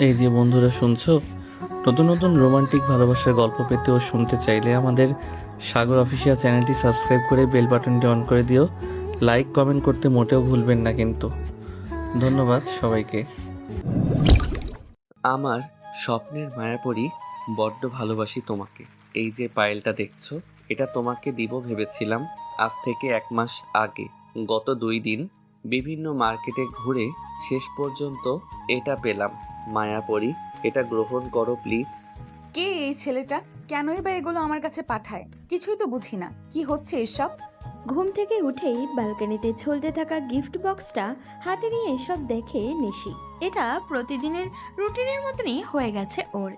এই যে বন্ধুরা শুনছো, নতুন নতুন রোমান্টিক ভালোবাসার গল্প পেতে ও শুনতে চাইলে আমাদের সাগর অফিসিয়াল চ্যানেলটি সাবস্ক্রাইব করে বেল বাটনটি অন করে দিও। লাইক কমেন্ট করতে মোটেও ভুলবেন না কিন্তু। ধন্যবাদ সবাইকে। আমার স্বপ্নের মায়াপরি, বড্ড ভালোবাসি তোমাকে। এই যে পায়েলটা দেখছো, এটা তোমাকে দিব ভেবেছিলাম আজ থেকে 1 মাস আগে। গত 2 দিন বিভিন্ন মার্কেটে ঘুরে শেষ পর্যন্ত এটা পেলাম। মায়াপরি, এটা গ্রহণ করো প্লিজ। কে এই ছেলেটা? কেনই বা এগুলো আমার কাছে পাঠায়? কিছুই তো বুঝি না, কি হচ্ছে এসব? ঘুম থেকে উঠেই ব্যালকনিতে ঝুলতে থাকা গিফট বক্সটা হাতে নিয়ে এসব দেখে নিশি। এটা প্রতিদিনের রুটিনের মতনই হয়ে গেছে ওর।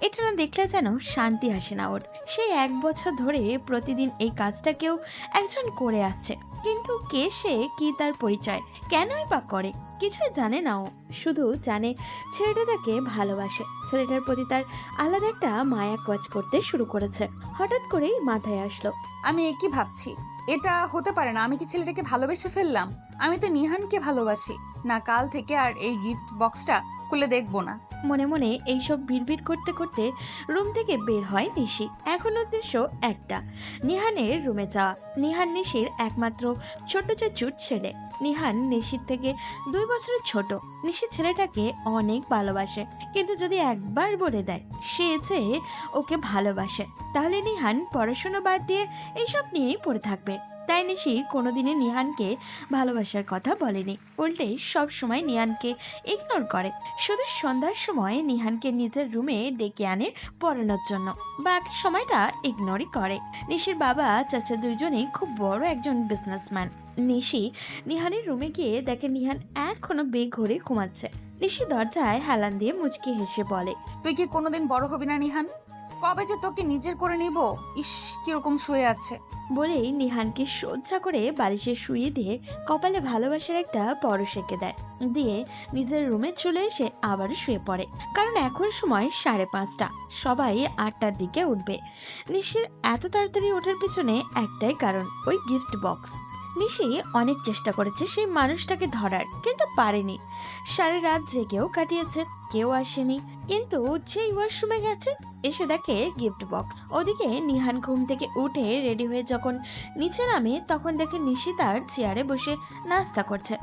এটা না দেখলে যেন শান্তি আসে না ওর। সেই 1 বছর ধরে প্রতিদিন এই কাজটা কেউ একজন করে আসছে, কিন্তু কে সে, কি তার পরিচয়, কেনই বা করে? কিছুই জানে না ও। শুধু জানে ছেলেটা তাকে ভালোবাসে, ছেলেটার প্রতি তার আলাদা একটা মায়া কাজ করতে শুরু করেছে। হঠাৎ করেই মাথায় আসলো, আমি একই ভাবছি, এটা হতে পারে না। আমি কি ছেলেটাকে ভালোবেসে ফেললাম? আমি তো নিহানকে ভালোবাসি। না, কাল থেকে আর এই গিফট বক্সটা খুলে দেখবো না। মনে মনে এইসব ভিড় করতে করতে রুম থেকে বের হয় নিশি। এখন উদ্দেশ্য একটা, নিহানের রুমে যাওয়া। নিহান নিশির একমাত্র ছোট চাচুর ছেলে। নিহান নিশির থেকে 2 বছরের ছোট। নিশি ছেলেটাকে অনেক ভালোবাসে, কিন্তু যদি একবার বলে দেয় সে যে ওকে ভালোবাসে, তাহলে নিহান পড়াশোনা বাদ দিয়ে এইসব নিয়েই পড়ে থাকবে। তাই নিশি কোনোদিনই নিহানকে ভালোবাসার কথা বলেনি, উল্টে সব সময় নিহানকে ইগনোর করে। শুধু সন্ধ্যার সময় নিহানকে নিজের রুমে ডেকে আনে পড়ানোর জন্য, বাকি সময়টা ইগনোরই করে। নিশির বাবা চাচা দুইজনেই খুব বড় একজন বিজনেসম্যান। নিশি নিহানের রুমে গিয়ে দেখে নিহান এখনো বেঘরে ঘুমাচ্ছে। নিশি দরজায় হেলান দিয়ে মুচকি হেসে বলে, তুই কি কোনোদিন বড় হবি না নিহান? কবে যে তোকে নিজের করে নিব। ইস, কিরকম শুয়ে আছে। বলেই নিহানকে সজ্জা করে বালিশে শুয়ে দিয়ে কপালে ভালোবাসার একটা পরশ এঁকে দেয়। দিয়ে নিজের রুমে চলে এসে আবারও শুয়ে পড়ে। কারণ এখন সময় 5:30। সবাই 8টার দিকে উঠবে। নিশির এত তাড়াতাড়ি ওঠার পিছনে একটাই কারণ, ওই গিফট বক্স। নিশি অনেক চেষ্টা করেছে সেই মানুষটাকে ধরার, কিন্তু পারেনি। সারা রাত জেগেও কাটিয়েছে, কেউ আসেনি। কিন্তু যেই ওয়াশরুমে গেছে, এসে দেখে গিফট বক্স। ওদিকে নিহান ঘুম থেকে উঠে রেডি হয়ে যখন নিচে নামে, তখন দেখে নিশি তার চেয়ারে বসে নাস্তা করছে।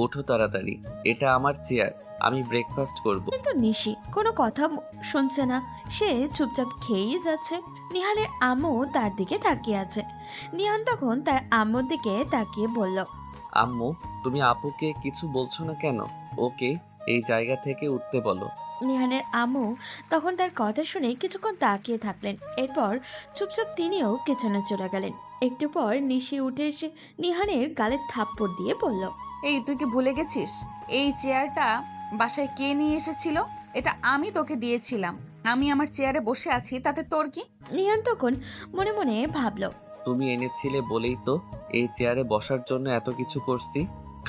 ওঠো তাড়াতাড়ি, এটা আমার চেয়ার, আমি ব্রেকফাস্ট করব। কিন্তু নিশি কোনো কথা শুনছে না, সে চুপচাপ খেয়েই যাচ্ছে। নিহানের আম্মু তার দিকে তাকিয়ে আছে। নিহান তখন তার আম্মুর দিকে তাকিয়ে বলল, আম্মু, তুমি আপুকে কিছু বলছো না কেন? ওকে এই জায়গা থেকে উঠতে বলো। নিহানের আম্মু তখন তার কথা শুনে কিছুক্ষণ তাকিয়ে থাকলেন, এরপর চুপচাপ তিনিও কিচেনে চলে গেলেন। একটু পর নিশি উঠে এসে নিহানের গালে থাপ্পড় দিয়ে বলল, এই, তুই কি ভুলে গেছিস এই চেয়ারটা বাসায় কে নিয়ে এসেছিল? এটা আমি তোকে দিয়েছিলাম। আমি আমার চেয়ারে বসে আছি, তাতে তোর কি? নিহান তখন মনে মনে ভাবল, তুমি এনেছিলে বলেই তো এই চেয়ারে বসার জন্য এত কিছু করছি।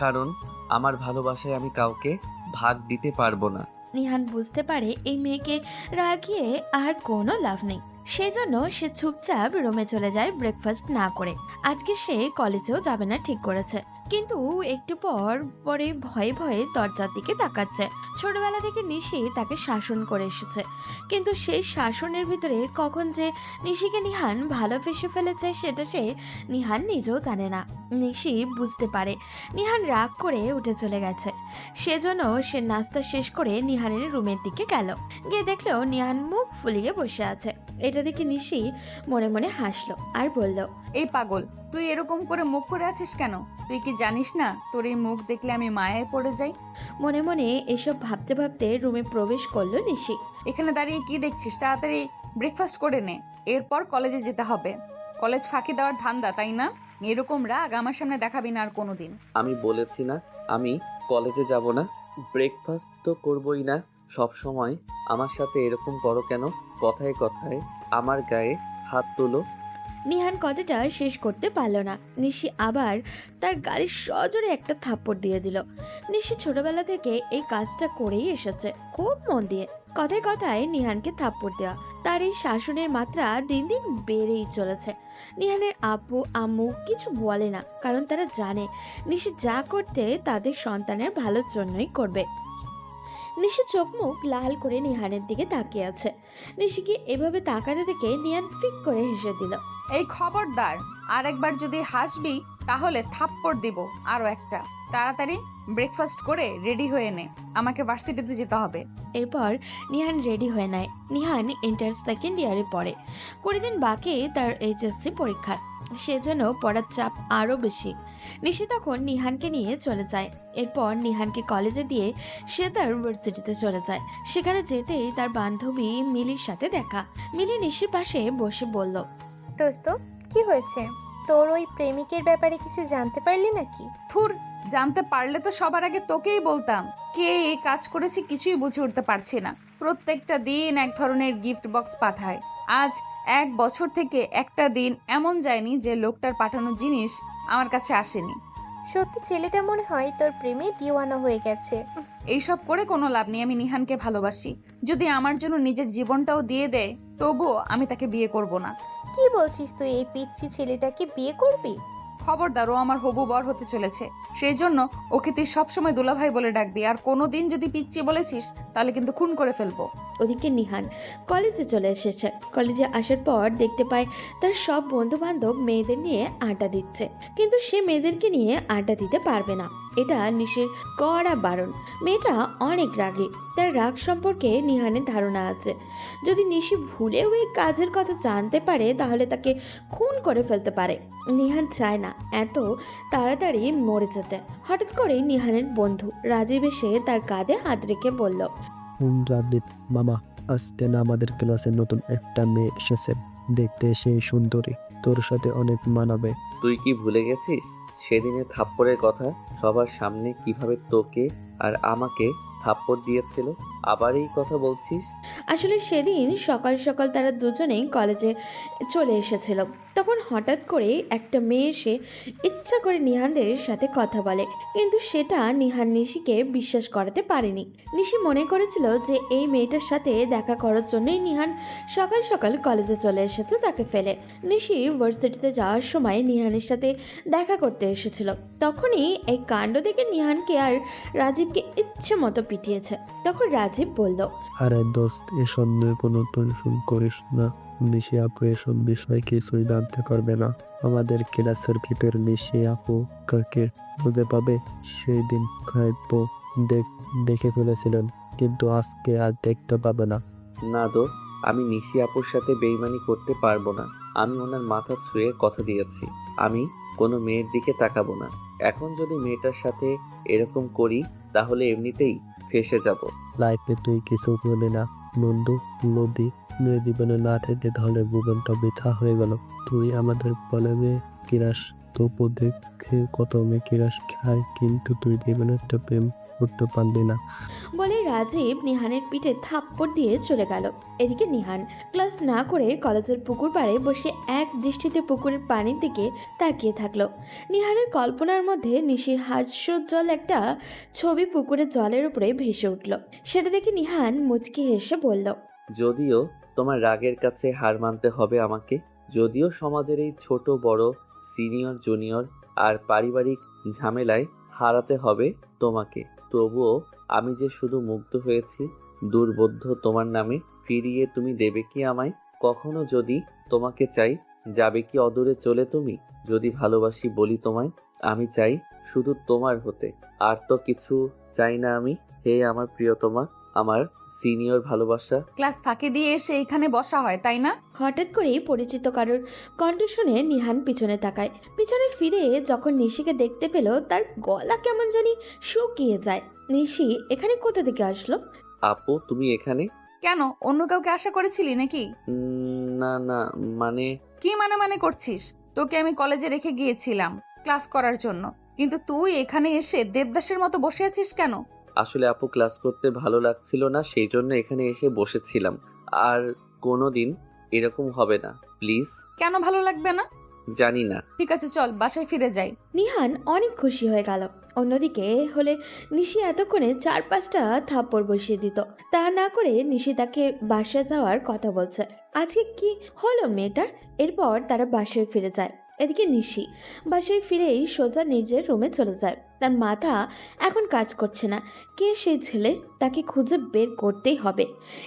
কারণ আমার ভালোবাসায় আমি কাউকে ভাগ দিতে পারবো না। নিহান বুঝতে পারে এই মেয়েকে রাগিয়ে আর কোনো লাভ নেই। সেজন্য সে চুপচাপ রুমে চলে যায় ব্রেকফাস্ট না করে। আজকে সে কলেজেও যাবে না ঠিক করেছে, কিন্তু একটু পর পরে ভয়ে ভয়ে দরজার দিকে তাকাচ্ছে। ছোটবেলা থেকে নিশি তাকে শাসন করে এসেছে, কিন্তু সেই শাসনের ভিতরে কখন যে নিশিকে নিহান ভালোবেসে ফেলেছে সেটা নিহান নিজেও জানে না। নিশি বুঝতে পারে নিহান রাগ করে উঠে চলে গেছে, সেজন্য সে নাস্তা শেষ করে নিহানের রুমের দিকে গেল। গিয়ে দেখলো নিহান মুখ ফুলিয়ে বসে আছে। এটা দেখে নিশি মনে মনে হাসলো আর বলল, এই পাগল, তুই এরকম করে মুখ করে আছিস কেন? তুই কি জানিস না তোর এই মুখ দেখলে আমি মায়ায় পড়ে যাই? মনে মনে এসব ভাবতে ভাবতে রুমে প্রবেশ করলো নিশি। এখানে দাঁড়িয়ে কি দেখছিস? তাড়াতাড়ি ব্রেকফাস্ট করে নে, এরপর কলেজে যেতে হবে। কলেজ ফাঁকি দেওয়ার ধান্দা, তাই না? এরকম রাগ আমার সামনে দেখাবি না আর কোনোদিন। আমি বলেছি না আমি কলেজে যাব না? ব্রেকফাস্ট তো করবই না। সব সময় আমার সাথে এরকম করো কেন? কথায় কথায় আমার গায়ে হাত তোলো। নিহান কথাটা শেষ করতে পারল না। নিশি আবার তার গালে সজোরে একটা থাপ্পড় দিয়ে দিল। নিশি ছোটবেলা থেকে এই কাজটা করেই এসেছে, খুব মন দিয়ে। কথায় কথায় নিহানকে থাপ্পড় দেওয়া, তার এই শাসনের মাত্রা দিন দিন বেড়েই চলেছে। নিহানের আব্বু আম্মু কিছু বলে না, কারণ তারা জানে নিশি যা করতে তাদের সন্তানের ভালোর জন্যই করবে। নিশি চোখ মুখ লাল করে নিহানের দিকে তাকিয়ে আছে। নিশিকে এভাবে তাকাতে দেখে নিহান ফিক করে হেসে দিল। এই খবরদার, আর একবার যদি হাসবি তাহলে থাপ্পড় দিব আরো একটা। তাড়াতাড়ি ব্রেকফাস্ট করে রেডি হয়ে নে, আমাকে ভার্সিটিতে যেতে হবে। এরপর নিহান রেডি হয়ে নেয়। নিহান ইন্টার সেকেন্ড ইয়ারে পড়ে। 20 দিন বাকি তার এইচএসসি পরীক্ষার, সেজন্য পড়ার চাপ আরও বেশি। নিশি তখন নিহানকে নিয়ে চলে যায়। এরপর নিহানকে কলেজে দিয়ে সে তার ভার্সিটিতে চলে যায়। সেখানে যেতেই তার বান্ধবী মিলির সাথে দেখা। মিলি নিশির পাশে বসে বলল, দোস্ত, কি হয়েছে? তোর ওই প্রেমিকের ব্যাপারে কিছু জানতে পারলি নাকি? থুর, জানতে পারলে তো সবার আগে তোকেই বলতাম। কে এই কাজ করেছে কিছুই বুঝে উঠতে পারছি না। প্রত্যেকটা দিন এক ধরনের গিফট বক্স পাঠায়। আজ 1 বছর থেকে একটা দিন এমন যায়নি যে লোকটার পাঠানো জিনিস আমার কাছে আসেনি। সত্যি ছেলেটা মনে হয় তোর প্রেমে দিওয়ানা হয়ে গেছে। এইসব করে কোনো লাভ নেই। আমি নিহানকে ভালোবাসি। যদি আমার জন্য নিজের জীবনটাও দিয়ে দেয় তবুও আমি তাকে বিয়ে করব না। কি বলছিস তুই? এই পিচ্চি ছেলেটাকে বিয়ে করবি? খবরদার, ও আমার হবু বর হতে চলেছে। সেই জন্য ওকে তুই সবসময় দুলাভাই বলে ডাকবি। আর কোনোদিন যদি পিচ্চি বলেছিস তাহলে কিন্তু খুন করে ফেলবো। ওদিকে নিহান কলেজে চলে এসেছে। কলেজে আসার পর দেখতে পায় তার সব বন্ধু বান্ধব মেয়েদের নিয়ে আড্ডা দিচ্ছে, কিন্তু সে মেয়েদেরকে নিয়ে আড্ডা দিতে পারবে না। এটা নিশির কড়া বারণ। মেয়েটা অনেক রাগী। তার রাগ সম্পর্কে নিহানের ধারণা আছে। যদি নিশি ভুলেও এই কাজের কথা জানতে পারে তাহলে তাকে খুন করে ফেলতে পারে। নিহান চায় না এত তাড়াতাড়ি মরে যেতে। হঠাৎ করে নিহানের বন্ধু রাজীব এসে তার কাঁধে হাত রেখে বলল, রাজদীপ মামা, আজকে না আমাদের ক্লাসে নতুন একটা মেয়ে এসেছে। দেখতে সেই সুন্দরী, তোর সাথে অনেক মানাবে। তুই কি ভুলে গেছিস সেদিনের থাপ্পড়ের কথা? সবার সামনে কিভাবে তোকে আর আমাকে থাপ্পড় দিয়েছিল? আবার এই কথা বলছিস? আসলে সেদিন সকাল সকাল তারা দুজনেই কলেজে চলে এসেছিল। তখন হঠাৎ করে একটা মেয়ে এসে ইচ্ছা করে নিহানদের সাথে কথা বলে, কিন্তু সেটা নিহান নিশিকে বিশ্বাস করাতে পারেনি। নিশি মনে করেছিল যে এই মেয়েটার সাথে দেখা করার জন্যই নিহান সকাল সকাল কলেজে চলে এসেছে তাকে ফেলে। নিশি ভার্সিটিতে যাওয়ার সময় নিহানের সাথে দেখা করতে এসেছিল। তখনই এই কাণ্ড দেখে নিহানকে আর রাজীবকে ইচ্ছে মতো পিটিয়েছে। তখন রাজীব বলল, আরে দোস্ত, এসব নিয়ে কোনো টেনশন করিস না। নিশি আপু এসব বিষয় কিছুই জানতে পারবে না। আমাদের ক্লাসের ভিতর নিশি আপু কাকে খুঁজে পাবে? সেই দিন খাইবো দেখে ফেলেছিলেন, কিন্তু আজকে আর দেখতে পাবে না। না দোস্ত, আমি নিশি আপুর সাথে বেইমানি করতে পারবো না। আমি ওনার মাথা ছুঁয়ে কথা দিয়েছি আমি কোনো মেয়ের দিকে তাকাবো না। এখন যদি মেয়েটার সাথে এরকম করি তাহলে এমনিতেই ফেসে যাব। লাইফে তুই কিছু বলে না বন্ধু। নদী মেয়ে জীবনে না থেকে তাহলে জীবনটা বৃথা হয়ে গেল। তুই আমাদের বলে মেয়ে কিরাস, তবু দেখে কত মেয়ে কিরাস খায়, কিন্তু তুই জীবনে একটা প্রেম করতে পারলি না। বলে রাজীব নিহানের পিঠে থাপ্পড় দিয়ে চলে গেল। এদিকে নিহান ক্লাস না করে কলেজের পুকুর পাড়ে বসে এক দৃষ্টিতে পুকুরের পানির দিকে তাকিয়ে থাকলো। নিহানের কল্পনার মধ্যে নিশির হাস্যোজ্জ্বল একটা ছবি পুকুরের জলের উপরে ভেসে উঠল। সেটা দেখে নিহান মুচকি হেসে বলল, যদিও তোমার রাগের কাছে হার মানতে হবে আমাকে, যদিও সমাজের এই ছোট বড় সিনিয়র জুনিয়র আর পারিবারিক ঝামেলায় হারাতে হবে তোমাকে, তবুও আমি যে শুধু মুগ্ধ হয়েছি দুর্বোধ্য তোমার নামে। ফিরিয়ে তুমি দেবে কি আমায় কখনো? যদি তোমাকে চাই যাবে কি অদূরে চলে তুমি? যদি ভালোবাসি বলি তোমায়, আমি চাই শুধু তোমার হতে, আর তো কিছু চাই না আমি। হে আমার প্রিয়তমা, আমার সিনিয়র ভালোবাসা। ক্লাস ফাঁকি দিয়ে এসে এখানে বসা হয় তাই না? হঠাৎ করে পরিচিত কারোর কণ্ঠ শুনে নিহান পিছনে তাকায়। পিছনে ফিরে যখন নিশিকে দেখতে পেল তার গলা কেমন জানি শুকিয়ে যায়। নিশি এখানে কোথা থেকে আসলো? আপু তুমি এখানে? কেন, অন্য কাউকে আশা করেছিলি নাকি? না না, মানে কি মানে করছিস? তোকে আমি কলেজে রেখে গিয়েছিলাম ক্লাস করার জন্য, কিন্তু তুই এখানে এসে দেবদাসের মতো বসে আছিস কেন? আসলে আপু ক্লাস করতে ভালো লাগছিল না, সেই জন্য এখানে এসে বসেছিলাম। আর কোনোদিন এরকম হবে না, প্লিজ। কেন ভালো লাগবে না? জানি না। ঠিক আছে, চল বাসায় ফিরে যাই। নিহান অনেক খুশি হয়ে গেল। অন্যদিকে হলে নিশি এতক্ষণে 4-5টা থাপ্পড় বসিয়ে দিত। তা না করে নিশি তাকে বাসায় যাওয়ার কথা বলছে। আজকে কি হলো মেয়েটার? এরপর তারা বাসায় ফিরে যায়। এদিকে নিশি বাসায় ফিরেই সোজা নিজের রুমে চলে যায়। তার মাথা এখন কাজ করছে না। কে সেই ছেলে, তাকে খুঁজে বের করতেই হবে।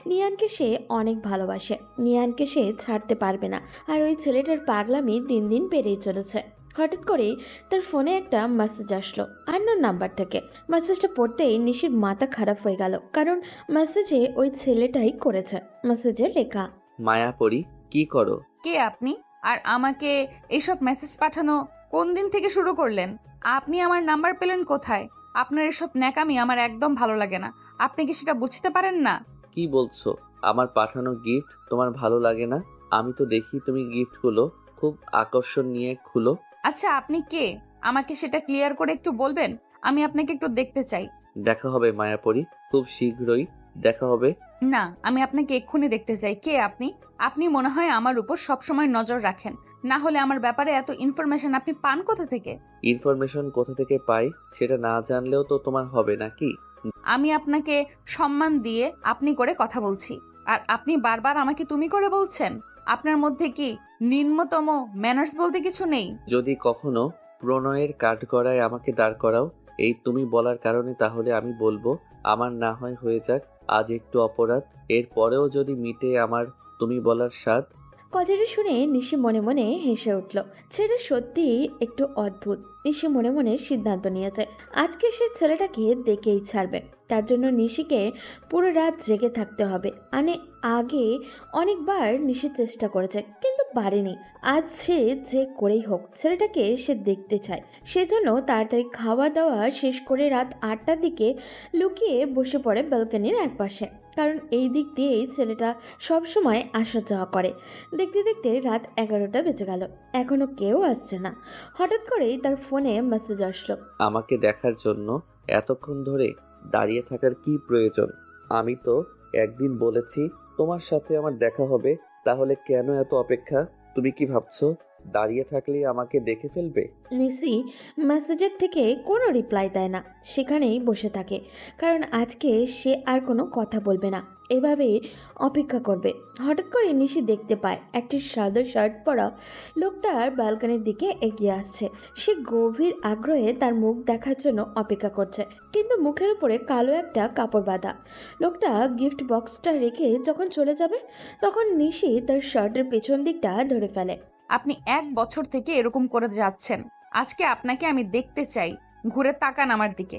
নিয়ানকে সে অনেক ভালোবাসে, নিয়ানকে সে ছাড়তে পারবে না। আর ওই ছেলেটার পাগলামি দিন দিন বেড়েই চলেছে। হঠাৎ করে তার ফোনে একটা মেসেজ আসলো আননোন নাম্বার থেকে। মেসেজটা পড়তেই নিশির মাথা খারাপ হয়ে গেল, কারণ মেসেজে ওই ছেলেটাই করেছে। মেসেজে লেখা, মায়াপরি কি করো? কে আপনি? আর আমাকে এইসব মেসেজ পাঠানো কোন দিন থেকে শুরু করলেন? আপনি আমার নাম্বার পেলেন কোথায়? আপনার এসব ন্যাকামি আমার একদম ভালো লাগে না। আপনি কি সেটা বুঝতে পারেন না? কি বলছো? আমার পাঠানো গিফট তোমার ভালো লাগে না? আমি তো দেখি তুমি গিফটগুলো খুব আকর্ষণ নিয়ে খুলো। আচ্ছা, আপনি কে? আমাকে সেটা ক্লিয়ার করে একটু বলবেন? আমি আপনাকে একটু দেখতে চাই। দেখা হবে মায়াপরি, খুব শীঘ্রই দেখা হবে। না, আমি আপনাকে এক্ষুনি দেখতে চাই। কে আপনি? আপনি মনে হয় আমার উপর সবসময় নজর রাখেন। না হলে আমার ব্যাপারে এত ইনফরমেশন আপনি পান কোথা থেকে? ইনফরমেশন কোথা থেকে পাই সেটা না জানলেও তো তোমার হবে নাকি? আমি আপনাকে সম্মান দিয়ে আপনি করে কথা বলছি, আর আপনি বারবার আমাকে তুমি করে বলছেন। আপনার মধ্যে কি নিম্নতম ম্যানার্স বলতে কিছু নেই? যদি কখনো প্রণয়ের কাঠগড়ায় আমাকে দাঁড় করাও এই তুমি বলার কারণে, তাহলে আমি বলবো আমার না হয় হয়ে যাক আজ একটু অপরাধ, এর পরেও যদি মিটে আমার তুমি বলার স্বাদ। কথাটা শুনে নিশি মনে মনে হেসে উঠল। ছেলেটা সত্যিই একটু অদ্ভুত। নিশি মনে মনে সিদ্ধান্ত নিয়েছে আজকে সে ছেলেটাকে দেখেই ছাড়বে। তার জন্য নিশিকে পুরো রাত জেগে থাকতে হবে। আগে অনেকবার নিশি চেষ্টা করেছে, কিন্তু পারেনি। আজ সে যে করেই হোক ছেলেটাকে সে দেখতে চায়। সেজন্য তাড়াতাড়ি খাওয়া দাওয়া শেষ করে রাত 8টার দিকে লুকিয়ে বসে পড়ে ব্যালকনির একপাশে। কারণ এই দিক দিয়েই ছেলেটা সবসময় আসা যাওয়া করে। দেখতে দেখতে রাত 11টা বেজে গেল, এখনো কেউ আসছে না। হঠাৎ করেই তার ফোনে মেসেজ আসলো, আমাকে দেখার জন্য এতক্ষণ ধরে দাঁড়িয়ে থাকার কি প্রয়োজন? আমি তো একদিন বলেছি তোমার সাথে আমার দেখা হবে, তাহলে কেন এত অপেক্ষা? তুমি কি ভাবছো দাঁড়িয়ে থাকলেই আমাকে দেখে ফেলবে? নিসি মেসেজের থেকে কোনো রিপ্লাই দেয় না, সেখানেই বসে থাকে। কারণ আজকে সে আর কোনো কথা বলবে না, এভাবে অপেক্ষা করবে। হঠাৎ করে নিশি দেখতে পায় একটি সাদা শার্ট পরা লোকটার ব্যালকনির দিকে এগিয়ে আসছে। সে গভীর আগ্রহে তার মুখ দেখার জন্য অপেক্ষা করছে, কিন্তু মুখের উপরে কালো একটা কাপড় বাঁধা। লোকটা গিফট বক্সটা রেখে যখন চলে যাবে, তখন নিশি তার শার্টের পেছন দিকটা ধরে ফেলে। আপনি 1 বছর থেকে এরকম করে যাচ্ছেন। আজকে আপনাকে আমি দেখতে চাই। ঘুরে তাকান আমার দিকে।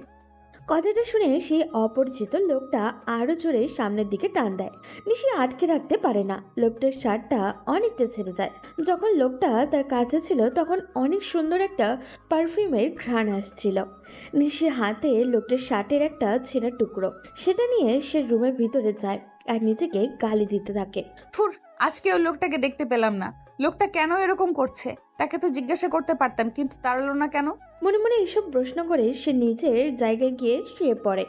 কথাটা শুনে সেই অপরিচিত লোকটা আরো জোরে সামনের দিকে টান দেয়। নিশি আটকে রাখতে পারে না, লোকটার শার্টটা অনেকটা ছেড়ে যায়। যখন লোকটা তার কাছে ছিল তখন অনেক সুন্দর একটা পারফিউমের ঘ্রাণ আসছিল। নিশির হাতে লোকটার শার্টের একটা ছেঁড়া টুকরো, সেটা নিয়ে সে রুমের ভিতরে যায় আর নিজেকে গালি দিতে থাকে। থুর, আজকে ওই লোকটাকে দেখতে পেলাম না। লোকটা কেন এরকম করছে? তাকে তো জিজ্ঞাসা করতে পারতাম, কিন্তু তাড়ালো না কেন? মনে মনে এইসব প্রশ্ন করে সে নিজের জায়গায় গিয়ে শুয়ে পড়ে।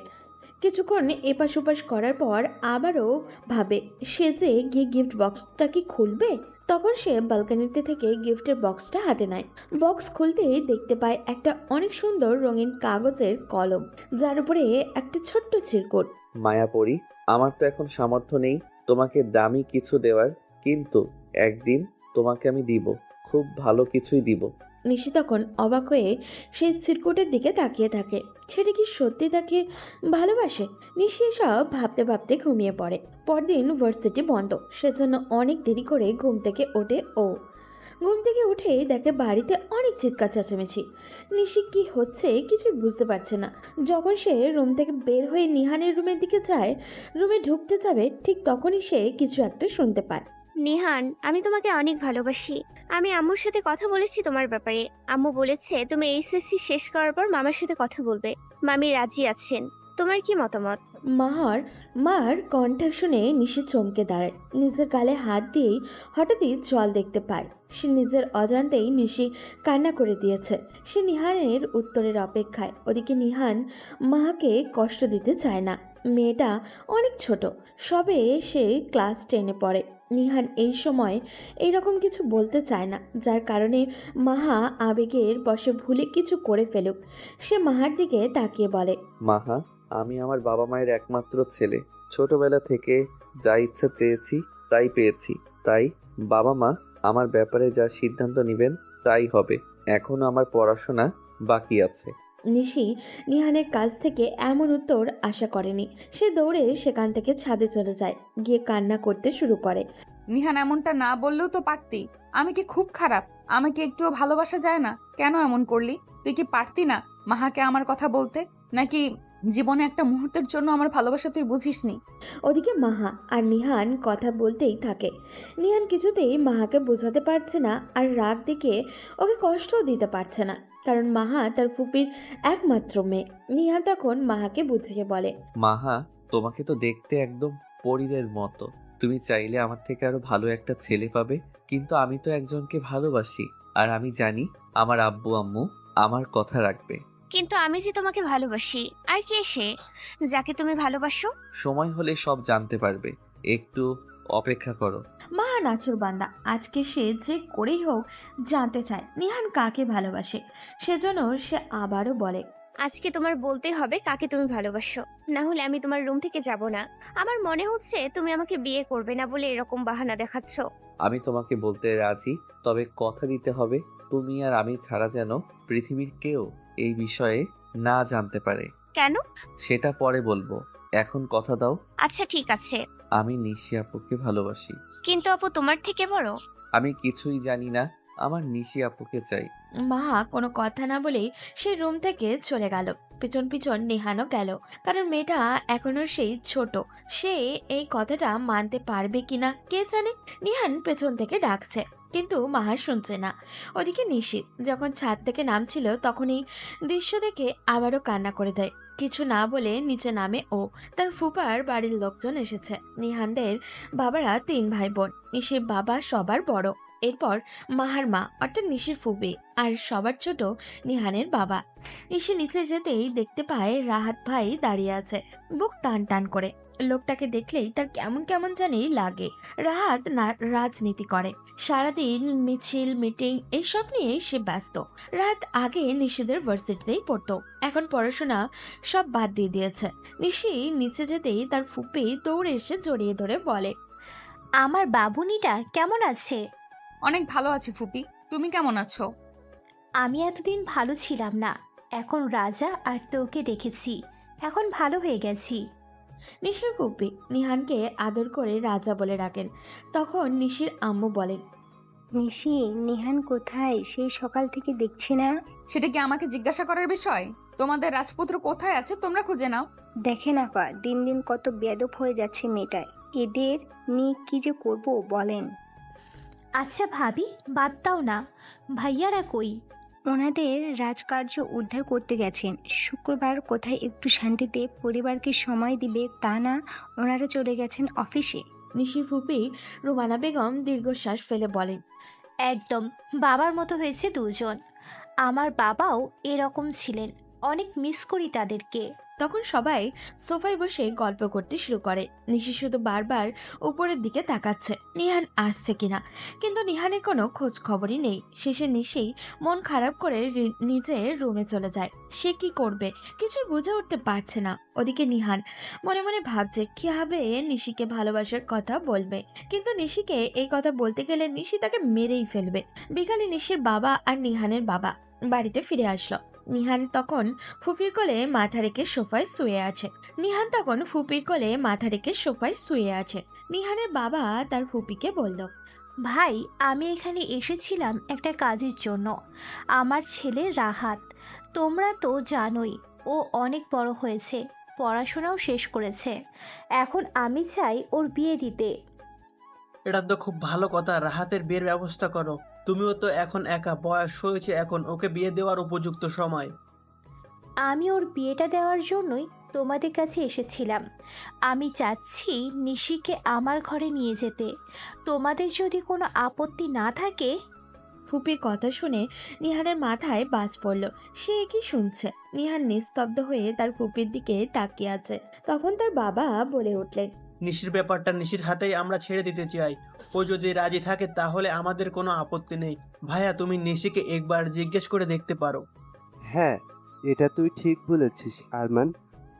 কিছুক্ষণ এপাশ ওপাশ করার পর আবারও ভাবে সে যে গিয়ে গিফট বক্সটা কি খুলবে। তখন সে ব্যালকনিতে থেকে গিফটের বক্সটা হাতে নেয়। বক্স খুলতেই দেখতে পায় একটা অনেক সুন্দর রঙিন কাগজের কলম, যার উপরে একটা ছোট্ট চিরকুট। মায়াপরি, আমার তো এখন সামর্থ্য নেই তোমাকে দামি কিছু দেওয়ার, কিন্তু একদিন তোমাকে আমি দিব, খুব ভালো কিছুই দিব। নিশি তখন অবাক হয়ে সেই চিরকুটের দিকে তাকিয়ে থাকে। ছেলে কি সত্যি তাকে ভালোবাসে? নিশি এসব ভাবতে ভাবতে ঘুমিয়ে পড়ে। পরদিন ভার্সিটি বন্ধ, সেজন্য অনেক দেরি করে ঘুম থেকে ওঠে ও। ঘুম থেকে উঠে দেখে বাড়িতে অনেক চিৎকার চেঁচামেচি। নিশি কি হচ্ছে কিছুই বুঝতে পারছে না। যখন সে রুম থেকে বের হয়ে নিহানের রুমের দিকে যায়, রুমে ঢুকতে যাবে, ঠিক তখনই সে কিছু একটা শুনতে পায়। নিহান, আমি তোমাকে অনেক ভালোবাসি। আমি আম্মুর সাথে কথা বলেছি তোমার ব্যাপারে। আম্মু বলেছে তুমি এইচএসসি শেষ করার পর মামার সাথে কথা বলবে। মামি রাজি আছেন। তোমার কি মতামত? মার কণ্ঠ শুনে নিশি চমকে দাঁড়ায়। নিজের গালে হাত দিয়েই হঠাৎই জল দেখতে পায়। সে নিজের অজান্তেই নিশি কান্না করে দিয়েছে। সে নিহানের উত্তরের অপেক্ষায়। ওদিকে নিহান মাকে কষ্ট দিতে চায় না। মেয়েটা অনেক ছোট, সবে সে ক্লাস 10-এ পড়ে। নিহান এই সময় এইরকম কিছু বলতে চায় না, যার কারণে মাহা আবেগের বশে ভুলে কিছু করে ফেলুক। সে মাহার দিকে তাকিয়ে বলে, মাহা, আমি আমার বাবা মায়ের একমাত্র ছেলে। ছোটবেলা থেকে যা ইচ্ছা চেয়েছি তাই পেয়েছি। তাই বাবা মা আমার ব্যাপারে যা সিদ্ধান্ত নেবেন তাই হবে। এখনো আমার পড়াশোনা বাকি আছে। নিশি নিহানের কাছ থেকে এমন উত্তর আশা করেনি। সে দৌড়ে সেখান থেকে ছাদে চলে যায়, গিয়ে কান্না করতে শুরু করে। নিহান এমনটা না বললেও তো পারতি। আমি কি খুব খারাপ? আমাকে একটুও ভালোবাসা যায় না? কেন এমন করলি? তুই কি পারতি না মাহাকে আমার কথা বলতে? নাকি জীবনে একটা মুহূর্তের জন্য আমার ভালোবাসা তুই বুঝিসনি? ওদিকে মাহা আর নিহান কথা বলতেই থাকে। নিহান কিছুতেই মাহাকে বোঝাতে পারছে না, আর রাগ দেখে ওকে কষ্টও দিতে পারছে না, কারণ মাহা তার ফুপির একমাত্র মেয়ে। নিহান তখন মাহাকে বুঝিয়ে বলে, মাহা, তোমাকে তো দেখতে একদম পরীদের মতো। তুমি চাইলে আমার থেকে আরো ভালো একটা ছেলে পাবে, কিন্তু আমি তো একজনকে ভালোবাসি, আর আমি জানি আমার আব্বু আম্মু আমার কথা রাখবে। কিন্তু আমি যে তোমাকে ভালোবাসি। আর কে সে যাকে তুমি ভালোবাসো? সময় হলে সব জানতে পারবে, একটু অপেক্ষা করো। মাহা নাচুর বান্দা। আজকে সে যে করেই হোক জানতে চায় নিহান কাকে ভালোবাসে। সেজন্য সে আবারও বলে, আজকে তোমার বলতে হবে কাকে তুমি ভালোবাসো, না হলে আমি তোমার রুম থেকে যাব না। আমার মনে হচ্ছে তুমি আমাকে বিয়ে করবে না বলে এরকম বাহানা দেখাচ্ছ। আমি তোমাকে বলতে রাজি, তবে কথা দিতে হবে তুমি আর আমি ছাড়া যেন পৃথিবীর কেউ এই বিষয়ে না জানতে পারে। কেন? সেটা পরে বলবো, এখন কথা দাও। আচ্ছা ঠিক আছে। আমি নিশি আপুকে ভালোবাসি। কিন্তু আপু তোমার থেকে বড়। আমি কিছুই জানি না, আমার নিশি আপুকে চাই। মাহা কোনো কথা না বলেই সে রুম থেকে চলে গেল। পিছন পিছন নিহানও গেল, কারণ মেয়েটা এখনো সেই ছোট। সে এই কথাটা মানতে পারবে কিনা কে জানে। নিহান পেছন থেকে ডাকছে, কিন্তু মাহা শুনছে না। ওদিকে নিশি যখন ছাদ থেকে নামছিল, তখন এই দৃশ্য দেখে আবারও কান্না করে দেয়। কিছু না বলে নিচে নামে ও। তার ফুপার বাড়ির লোকজন এসেছে। নিহানদের বাবারা 3 ভাই বোন। নিশির বাবা সবার বড়, এরপর মাহার মা অর্থাৎ নিশির ফুপি, আর সবার ছোট নিহানের বাবা। নিশি নিচে যেতেই দেখতে পায় রাহাত ভাই দাঁড়িয়ে আছে, বুক টান টান করে। লোকটাকে দেখলেই তার কেমন কেমন জানি লাগে। রাহাত রাজনীতি করে, সারাদিন মিছিল মিটিং এইসব নিয়ে সে ব্যস্ত। রাত আগে নিশিদের ভার্সিটিতেই পড়তো, এখন পড়াশোনা সব বাদ দিয়ে দিয়েছে। নিশি নিচে যেতেই তার ফুপি দৌড়ে এসে জড়িয়ে ধরে বলে, আমার বাবুনিটা কেমন আছে? অনেক ভালো আছি ফুপি, তুমি কেমন আছো? আমি এতদিন ভালো ছিলাম না, এখন রাজা আর তোকে দেখেছি, এখন ভালো হয়ে গেছি। নিশির ফুপি নিহানকে আদর করে রাজা বলে ডাকেন। তখন নিশির আম্মু বলেন, নিশি, নিহান কোথায়? সেই সকাল থেকে দেখছি না। সেটা কি আমাকে জিজ্ঞাসা করার বিষয়? তোমাদের রাজপুত্র কোথায় আছে তোমরা খুঁজে নাও। দেখেন আপা, দিন দিন কত বেয়াদব হয়ে যাচ্ছে মেয়েটা। এদের নিয়ে কি যে করব বলেন। আচ্ছা ভাবি, বাদ দাও না, ভাইয়ারা কই? ওনাদের রাজকার্য উদ্ধার করতে গেছেন। শুক্রবার কোথায় একটু শান্তিতে পরিবারকে সময় দিবে তা না, ওনারা চলে গেছেন অফিসে। নিশির ফুপি রুমানা বেগম দীর্ঘশ্বাস ফেলে বলেন, একদম বাবার মতো হয়েছে দুজন। আমার বাবাও এরকম ছিলেন, অনেক মিস করি তাদেরকে। তখন সবাই সোফায় বসে গল্প করতে শুরু করে। নিশি শুধু বারবার উপরের দিকে তাকাচ্ছে নিহান আসছে কিনা, কিন্তু নিহানের কোনো খোঁজ খবরই নেই। শেষে নিশি মন খারাপ করে নিজের রুমে চলে যায়। সে কি করবে কিছুই বুঝে উঠতে পারছে না। ওদিকে নিহান মনে মনে ভাবছে কিভাবে নিশিকে ভালোবাসার কথা বলবে, কিন্তু নিশিকে এই কথা বলতে গেলে নিশি তাকে মেরেই ফেলবে। বিকালে নিশির বাবা আর নিহানের বাবা বাড়িতে ফিরে আসলো। নিহান তখন ফুপির কোলে মাথা রেখে সোফায় শুয়ে আছে। নিহানের বাবা তার ফুপিকে বলল, ভাই, আমি এখানে এসেছিলাম একটা কাজের জন্য। আমার ছেলে রাহাত, তোমরা তো জানোই, ও অনেক বড় হয়েছে, পড়াশোনাও শেষ করেছে। এখন আমি চাই ওর বিয়ে দিতে। এটা তো খুব ভালো কথা, রাহাতের বিয়ের ব্যবস্থা করো। তুমিও তো এখন একা, বয়স হয়েছে, এখন ওকে বিয়ে দেওয়ার উপযুক্ত সময়। আমি ওর বিয়েটা দেওয়ার জন্যই তোমাদের কাছে এসেছিলাম। আমি চাচ্ছি নিশিকে আমার ঘরে নিয়ে যেতে। তোমাদের যদি কোনো আপত্তি না থাকে। ফুপির কথা শুনে নিহানের মাথায় বাজ পড়ল। সে কি শুনছে? নিহান নিস্তব্ধ হয়ে তার ফুপির দিকে তাকিয়ে আছে। তখন তার বাবা বলে উঠলেন, নিশির ব্যাপারটা নিশির হাতেই আমরা ছেড়ে দিতে চাই। ও যদি রাজি থাকে তাহলে আমাদের কোনো আপত্তি নেই। ভাইয়া, তুমি নিশিকে একবার জিজ্ঞেস করে দেখতে পারো। হ্যাঁ, এটা তুই ঠিক বলেছিস আরমান।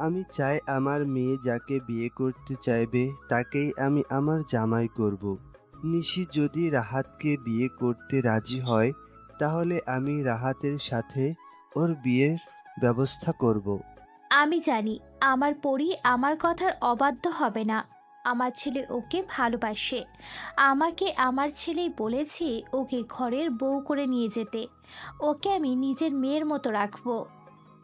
আমি চাই আমার মেয়ে যাকে বিয়ে করতে চাইবে তাকেই আমি আমার জামাই করব। নিশি যদি রাহাতকে বিয়ে করতে রাজি হয় তাহলে আমি রাহাতের সাথে ওর বিয়ের ব্যবস্থা করব। আমি জানি আমার পরি আমার কথার অবাধ্য হবে না। আমার ছেলে ওকে ভালোবাসে। আমাকে আমার ছেলেই বলেছে ওকে ঘরের বউ করে নিয়ে যেতে। ওকে আমি নিজের মেয়ের মতো রাখবো।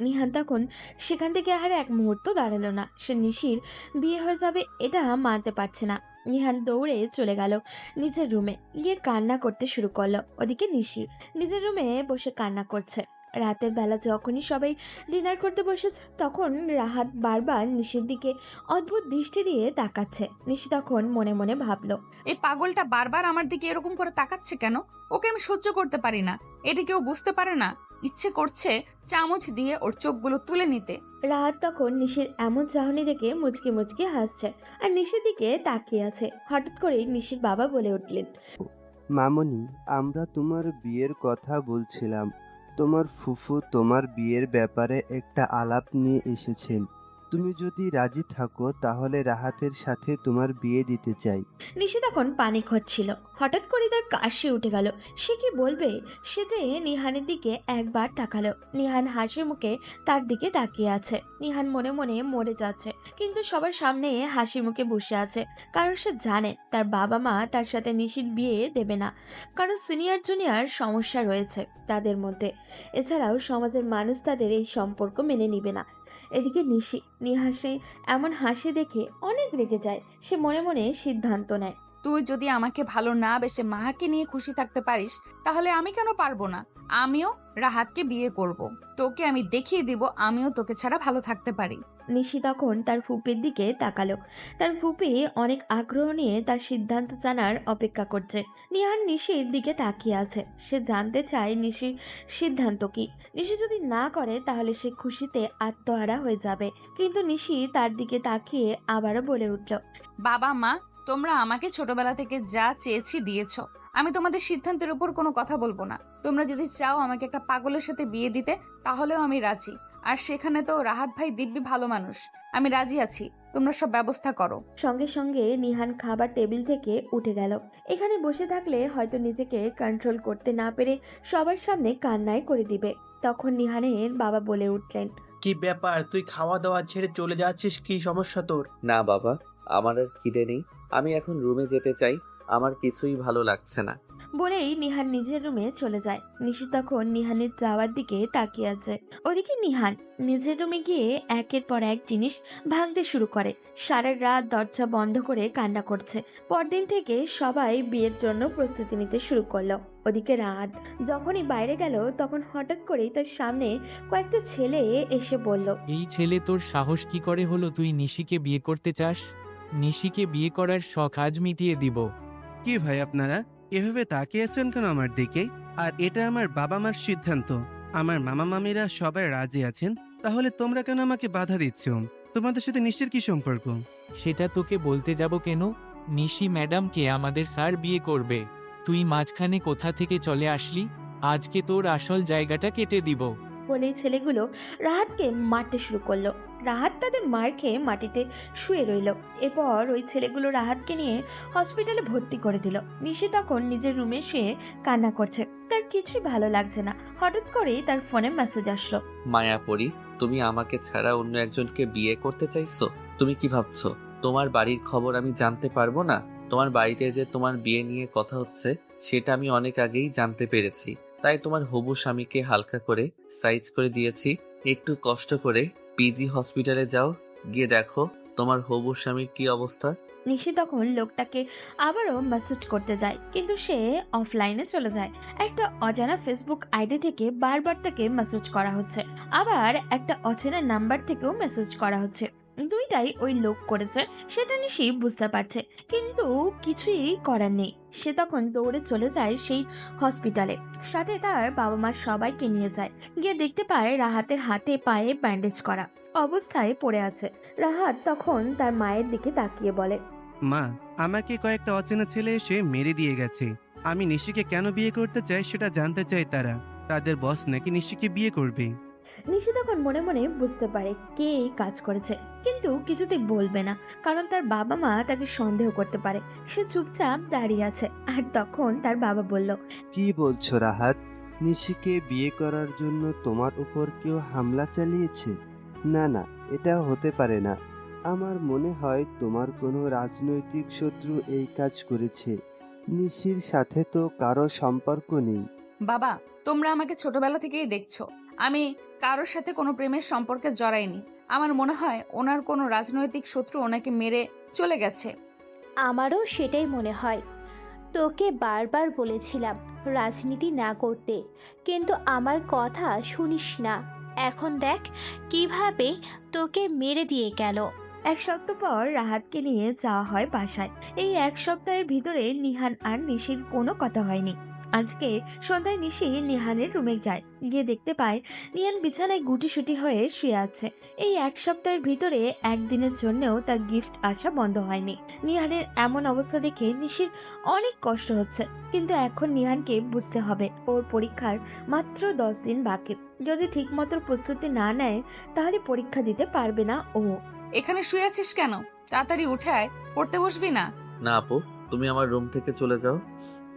নিহান তখন সেখান থেকে আর এক মুহূর্ত দাঁড়ালো না। সে নিশির বিয়ে হয়ে যাবে এটা মানতে পারছে না। নিহান দৌড়ে চলে গেল নিজের রুমে, গিয়ে কান্না করতে শুরু করলো। ওদিকে নিশি নিজের রুমে বসে কান্না করছে। রাতের বেলা যখনই সবাই ডিনার করতে বসেছে তখন রাহাত বারবার নিশির দিকে অদ্ভুত দৃষ্টি দিয়ে তাকাচ্ছে। নিশি তখন মনে মনে ভাবলো, এই পাগলটা বারবার আমার দিকে এরকম করে তাকাচ্ছে কেন? ওকে আমি সহ্য করতে পারি না। এটা কেউ বুঝতে পারে না? ইচ্ছে করছে চামচ দিয়ে ওর চোখগুলো তুলে নিতে। রাহাত তখন নিশির এমন চাহনি দেখে মুচকি মুচকি হাসছে আর নিশির দিকে তাকিয়ে আছে। হঠাৎ করে নিশির বাবা বলে উঠলেন, মামনি, আমরা তোমার বিয়ের কথা বলছিলাম। তোমার ফুফু তোমার বিয়ের ব্যাপারে একটা আলাপ নিয়ে এসেছেন। তুমি যদি রাজি থাকো তাহলে রাহাতের সাথে তোমার বিয়ে দিতে চাই। নিশি তখন পানিক হচ্ছিল। হঠাৎ করে তার কাশি উঠে গেল। সে কি বলবে? সে যে নিহানের দিকে একবার তাকালো। নিহান হাসি মুখে তার দিকে তাকিয়ে আছে। নিহান মনে মনে মরে যাচ্ছে, কিন্তু সবার সামনে হাসি মুখে বসে আছে, কারণ সে জানে তার বাবা মা তার সাথে নিশির বিয়ে দেবে না, কারণ সিনিয়র জুনিয়র সমস্যা রয়েছে তাদের মধ্যে। এছাড়াও সমাজের মানুষ তাদের এই সম্পর্ক মেনে নিবে না। এদিকে নিশি নিহাসে এমন হাসি দেখে অনেক রেগে যায়। সে মনে মনে সিদ্ধান্ত নেয়, তুই যদি আমাকে ভালো না বেসে মাহাকে নিয়ে খুশি থাকতে পারিস তাহলে আমি কেন পারবো না? আমিও রাহাতকে বিয়ে করব। তোকে আমি দেখিয়ে দিব আমিও তোকে ছাড়া ভালো থাকতে পারি। নিশি তখন তার ফুপির দিকে তাকালো। তার ফুপি অনেক আগ্রহ নিয়ে তার সিদ্ধান্ত জানার অপেক্ষা করছে। নিহান নিশির দিকে তাকিয়ে আছে। সে জানতে চায় নিশির সিদ্ধান্ত কি। নিশি যদি না করে তাহলে সে খুশিতে আত্মহারা হয়ে যাবে। কিন্তু নিশি তার দিকে তাকিয়ে আবারও বলে উঠল, বাবা মা, তোমরা আমাকে ছোটবেলা থেকে যা চেয়েছি দিয়েছ। আমি তোমাদের সিদ্ধান্তের উপর কোনো কথা বলবো না। তোমরা যদি চাও আমাকে একটা পাগলের সাথে বিয়ে দিতে তাহলেও আমি রাজি। আর সেখানে তো রাহাত ভাই দিব্যি ভালো মানুষ। আমি রাজি আছি, তোমরা সব ব্যবস্থা করো। সঙ্গে সঙ্গে নিহান খাবার টেবিল থেকে উঠে গেল। এখানে বসে থাকলে হয়তো নিজেকে কন্ট্রোল করতে না পেরে সবার সামনে কান্নাই করে দিবে। তখন নিহানের বাবা বলে উঠলেন, কি ব্যাপার, তুই খাওয়া দাওয়া ছেড়ে চলে যাচ্ছিস? কি সমস্যা তোর? না বাবা, আমার আর খিদে নেই। আমি এখন রুমে যেতে চাই। আমার কিছুই ভালো লাগছে না। বলেই নিহান নিজের রুমে চলে যায়। নিশি তখন নিহানের যাওয়ার দিকে তাকিয়ে আছে। ওদিকে নিহান নিজের রুমে গিয়ে একের পর এক জিনিস ভাঙতে শুরু করে। সারা রাত দরজা বন্ধ করে কান্না করছে। পরদিন থেকে সবাই বিয়ের জন্য প্রস্তুতি নিতে শুরু করলো। ওদিকে রাত যখনই বাইরে গেল তখন হঠাৎ করেই তার সামনে কয়েকটা ছেলে এসে বলল, এই ছেলে তোর সাহস কি করে হলো তুই নিশিকে বিয়ে করতে চাস? নিশিকে বিয়ে করার শখ আজ মিটিয়ে দিব। কি ভাই, আপনারা এভাবে তাকিয়ে আছেন কেন আমার দিকে? আর এটা আমার বাবা মার সিদ্ধান্ত। আমার মামা মামিরা সবাই রাজি আছেন, তাহলে তোমরা কেন আমাকে বাধা দিচ্ছ? তোমাদের সাথে নিশ্চিত কি সম্পর্ক? সেটা তোকে বলতে যাব কেন? নিশি ম্যাডামকে আমাদের স্যার বিয়ে করবে। তুই মাঝখানে কোথা থেকে চলে আসলি? আজকে তোর আসল জায়গাটা কেটে দিব। বলেই ছেলেগুলো রাহাতকে মারতে শুরু করলো। রাহাত তাদের মার খেয়ে মাটিতে শুয়ে রইল। এরপর ওই ছেলেগুলো রাহাতকে নিয়ে হসপিটালে ভর্তি করে দিল। নিশি তখন নিজের রুমে শুয়ে কান্না করছে। তার কিছুই ভালো লাগছে না। হঠাৎ করেই তার ফোনে মেসেজ আসলো, মায়াপরি, তুমি আমাকে ছাড়া অন্য একজনকে বিয়ে করতে চাইছো? তুমি কি ভাবছো তোমার বাড়ির খবর আমি জানতে পারবো না? তোমার বাড়িতে যে তোমার বিয়ে নিয়ে কথা হচ্ছে সেটা আমি অনেক আগেই জানতে পেরেছি। তাই তোমার হবু স্বামীকে হালকা করে সাইজ করে দিয়েছি। একটু কষ্ট করে পিজি হসপিটালে যাও, গিয়ে দেখো তোমার হবু স্বামীর কি অবস্থা। নিশি তখন লোকটাকে আবারও মেসেজ করতে যায়, কিন্তু সে অফলাইনে চলে যায়। একটা অজানা ফেসবুক আইডি থেকে বারবার তাকে মেসেজ করা হচ্ছে, আবার একটা অচেনা নাম্বার থেকেও মেসেজ করা হচ্ছে। দুইটাই ওই লোক করেছে সেটা নিশি বুঝতে পারছে, কিন্তু কিছুই করার নেই। সে তখন দৌড়ে চলে যায় সেই হসপিটালে। সাথে তার বাবা মা সবাইকে নিয়ে যায়। গিয়ে দেখতে পায় রাহাতের হাতে পায়ে ব্যান্ডেজ করা অবস্থায় পড়ে আছে। রাহাত তখন তার মায়ের দিকে তাকিয়ে বলে, মা, আমাকে কয়েকটা অচেনা ছেলে এসে মেরে দিয়ে গেছে। আমি নিশিকে কেন বিয়ে করতে চাই সেটা জানতে চাই তারা। তাদের বস নাকি নিশিকে বিয়ে করবে। নিশি তখন মনে মনে বুঝতে পারে কে এই কাজ করেছে, কিন্তু কিছুতেই বলবে না, কারণ তার বাবা মা তাকে সন্দেহ করতে পারে। সে চুপচাপ দাঁড়িয়ে আছে। আর তখন তার বাবা বলল, কি বলছো রাহাত? নিশিকে বিয়ে করার জন্য তোমার উপর কেউ হামলা চালিয়েছে? না না, এটা হতে পারে না। আমার মনে হয় তোমার কোনো রাজনৈতিক শত্রু এই কাজ করেছে। নিশির সাথে তো কারো সম্পর্ক নেই। বাবা, তোমরা আমাকে ছোটবেলা থেকেই দেখছো, আমি কারোর সাথে কোনো প্রেমের সম্পর্কে জড়াইনি। আমার মনে হয় ওনার কোনো রাজনৈতিক শত্রু ওনাকে মেরে চলে গেছে। আমারও সেটাই মনে হয়। তোকে বারবার বলেছিলাম রাজনীতি না করতে, কিন্তু আমার কথা শুনিস না। এখন দেখ কিভাবে তোকে মেরে দিয়ে গেল। এক সপ্তাহ পর রাহাতকে নিয়ে যাওয়া হয় বাসায়। এই এক সপ্তাহের ভিতরে নিহান আর নিশির কোনো কথা হয়নি। আজকে সন্ধ্যায় নিশি নিহানের রুমে যায়, গিয়ে দেখতে পায় নিহান বিছানায় গুটিসুটি হয়ে শুয়ে আছে। এই এক সপ্তাহের ভিতরে একদিনের জন্যও তার গিফট আসা বন্ধ হয়নি। নিহানের এমন অবস্থা দেখে নিশির অনেক কষ্ট হচ্ছে, কিন্তু এখন নিহানকে বুঝতে হবে ওর পরীক্ষার মাত্র 10 দিন বাকি। যদি ঠিকমতো প্রস্তুতি না নেয় তাহলে পরীক্ষা দিতে পারবে না ও। এখানে শুয়ে আছিস কেন? তাড়াতাড়ি উঠে আয়, পড়তে বসবি না? না আপু, তুমি আমার রুম থেকে চলে যাও,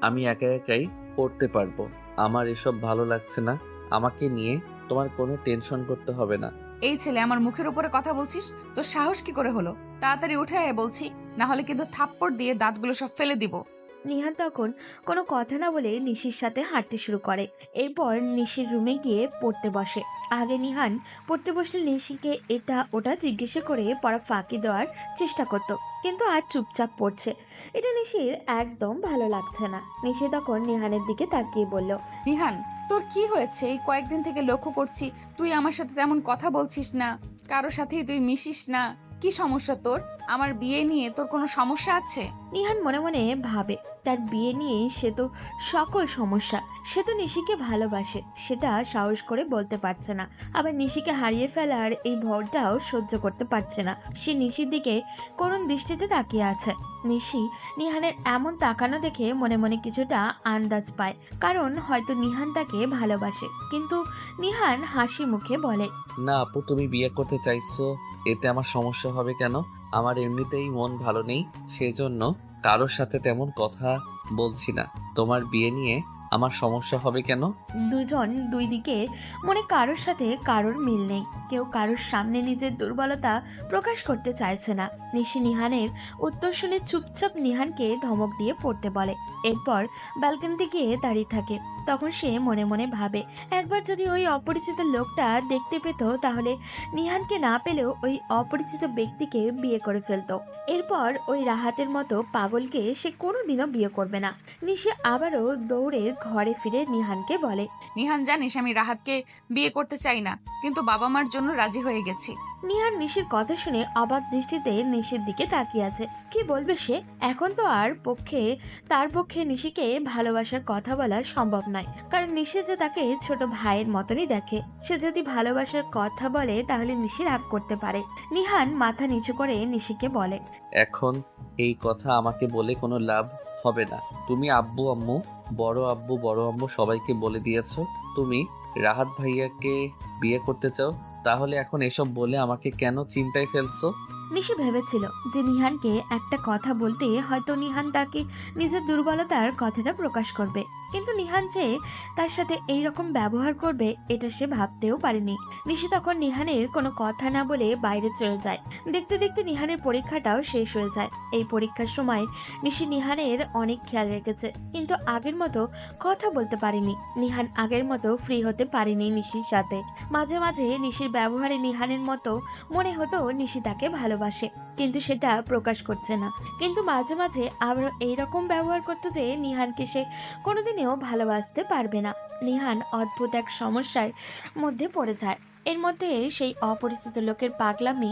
আমি একা একাই পড়তে পারবো। আমার এসব ভালো লাগছে না, আমাকে নিয়ে তোমার কোনো টেনশন করতে হবে না। এই ছেলে, আমার মুখের উপরে কথা বলছিস? তোর সাহস কি করে হলো? তাড়াতাড়ি উঠে আয় বলছি, না হলে কিন্তু থাপ্পড় দিয়ে দাঁতগুলো সব ফেলে দিব। নিহান তখন কোনো কথা না বলে নিশির সাথে হাঁটতে শুরু করে। এরপর নিশির রুমে গিয়ে পড়তে বসে। আগে নিহান পড়তে বসলে নিশিকে এটা ওটা জিজ্ঞেস করে পড়া ফাঁকি দেওয়ার চেষ্টা করত, কিন্তু আর চুপচাপ পড়ছে। এটা নিশির একদম ভালো লাগছে না। নিশি তখন নিহানের দিকে তাকিয়ে বলল, নিহান, তোর কি হয়েছে? এই কয়েকদিন থেকে লক্ষ্য করছি তুই আমার সাথে তেমন কথা বলছিস না, কারোর সাথেই তুই মিশিস না। কি সমস্যা তোর? আমার বিয়ে নিয়ে তোর কোনো সমস্যা আছে? নিহান মনে মনে ভাবে তার বিয়ে নিয়ে সে তো সকল সমস্যা। সে তো নিশিকে ভালোবাসে, সেটা সাহস করে বলতে পারছে না। আবার নিশিকে হারিয়ে ফেলার এই ভয়টাও সহ্য করতে পারছে না। সে নিশির দিকে করুণ দৃষ্টিতে তাকিয়ে আছে। নিশি নিহানের এমন তাকানো দেখে মনে মনে কিছুটা আন্দাজ পায়, কারণ হয়তো নিহান তাকে ভালোবাসে। কিন্তু নিহান হাসি মুখে বলে, না আপু, তুমি বিয়ে করতে চাইছো, এতে আমার সমস্যা হবে কেন? আমার এমনিতেই মন ভালো নেই, সেজন্য কারোর সাথে তেমন কথা বলছি না। তোমার বিয়ে নিয়ে আমার সমস্যা হবে কেন? দুজন দুই দিকে মনে কারোর সাথে কারোর মিল নেই। কেউ কারোর সামনে নিজের দুর্বলতা প্রকাশ করতে চাইছে না। নিশি নিহানের উত্তর শুনে চুপচাপ নিহানকে ধমক দিয়ে পড়তে বলে। এরপর ব্যালকনিতে গিয়ে দাঁড়িয়ে থাকে। তখন সে মনে মনে ভাবে, একবার যদি ওই অপরিচিত লোকটা দেখতে পেত তাহলে নিহানকে না পেলেও ওই অপরিচিত ব্যক্তিকে বিয়ে করে ফেলতো। এরপর ওই রাহাতের মতো পাগলকে সে কোনোদিনও বিয়ে করবে না। নিশি আবারও দৌড়ে ঘরে ফিরে নিহানকে বলে, নিহান, জানিস আমি রাহাতকে বিয়ে করতে চাই না, কিন্তু বাবা মার জন্য রাজি হয়ে গেছি। নিহান নিশির কথা শুনে অবাক দৃষ্টিতে নিশির দিকে তাকিয়ে আছে। কি বলবে সে? এখন তো তার পক্ষে নিশিকে ভালোবাসার কথা বলা সম্ভব নয়, কারণ নিশি যে তাকে ছোট ভাইয়ের মতনই দেখে। সে যদি ভালোবাসার কথা বলে তাহলে নিশি রাগ করতে পারে। নিহান মাথা নিচু করে নিশিকে বলে, এখন এই কথা আমাকে বলে কোনো লাভ হবে না। তুমি আব্বু আম্মু, বড় আম্মু সবাইকে বলে দিয়েছো তুমি রাহাত ভাইয়াকে বিয়ে করতে চাও, তাহলে এখন এসব বলে আমাকে কেন চিন্তায় ফেলছো? নিশি ভেবেছিল যে নিহানকে একটা কথা বলতে হয়তো নিহান তাকে নিজের দুর্বলতার কথাটা প্রকাশ করবে, কিন্তু নিহান যে তার সাথে এই রকম ব্যবহার করবে এটা সে ভাবতেও পারেনি। নিশি তখন নিহানের কোনো কথা না বলে বাইরে চলে যায়। দেখতে দেখতে নিহানের পরীক্ষাটাও শেষ হয়ে যায়। এই পরীক্ষার সময় নিশি নিহানের অনেক খেয়াল রেখেছে, কিন্তু আগের মতো কথা বলতে পারেনি। নিহান আগের মতো ফ্রি হতে পারেনি নিশির সাথে। মাঝে মাঝে নিশির ব্যবহারে নিহানের মতো মনে হতো নিশি তাকে ভালোবাসে, কিন্তু সেটা প্রকাশ করছে না। কিন্তু মাঝে মাঝে আবার এইরকম ব্যবহার করতো যে নিহানকে সে কোনোদিনও ভালোবাসতে পারবে না। নিহান অদ্ভুত এক সমস্যার মধ্যে পড়ে যায়। এর মধ্যে সেই অপরিচিত লোকের পাগলামি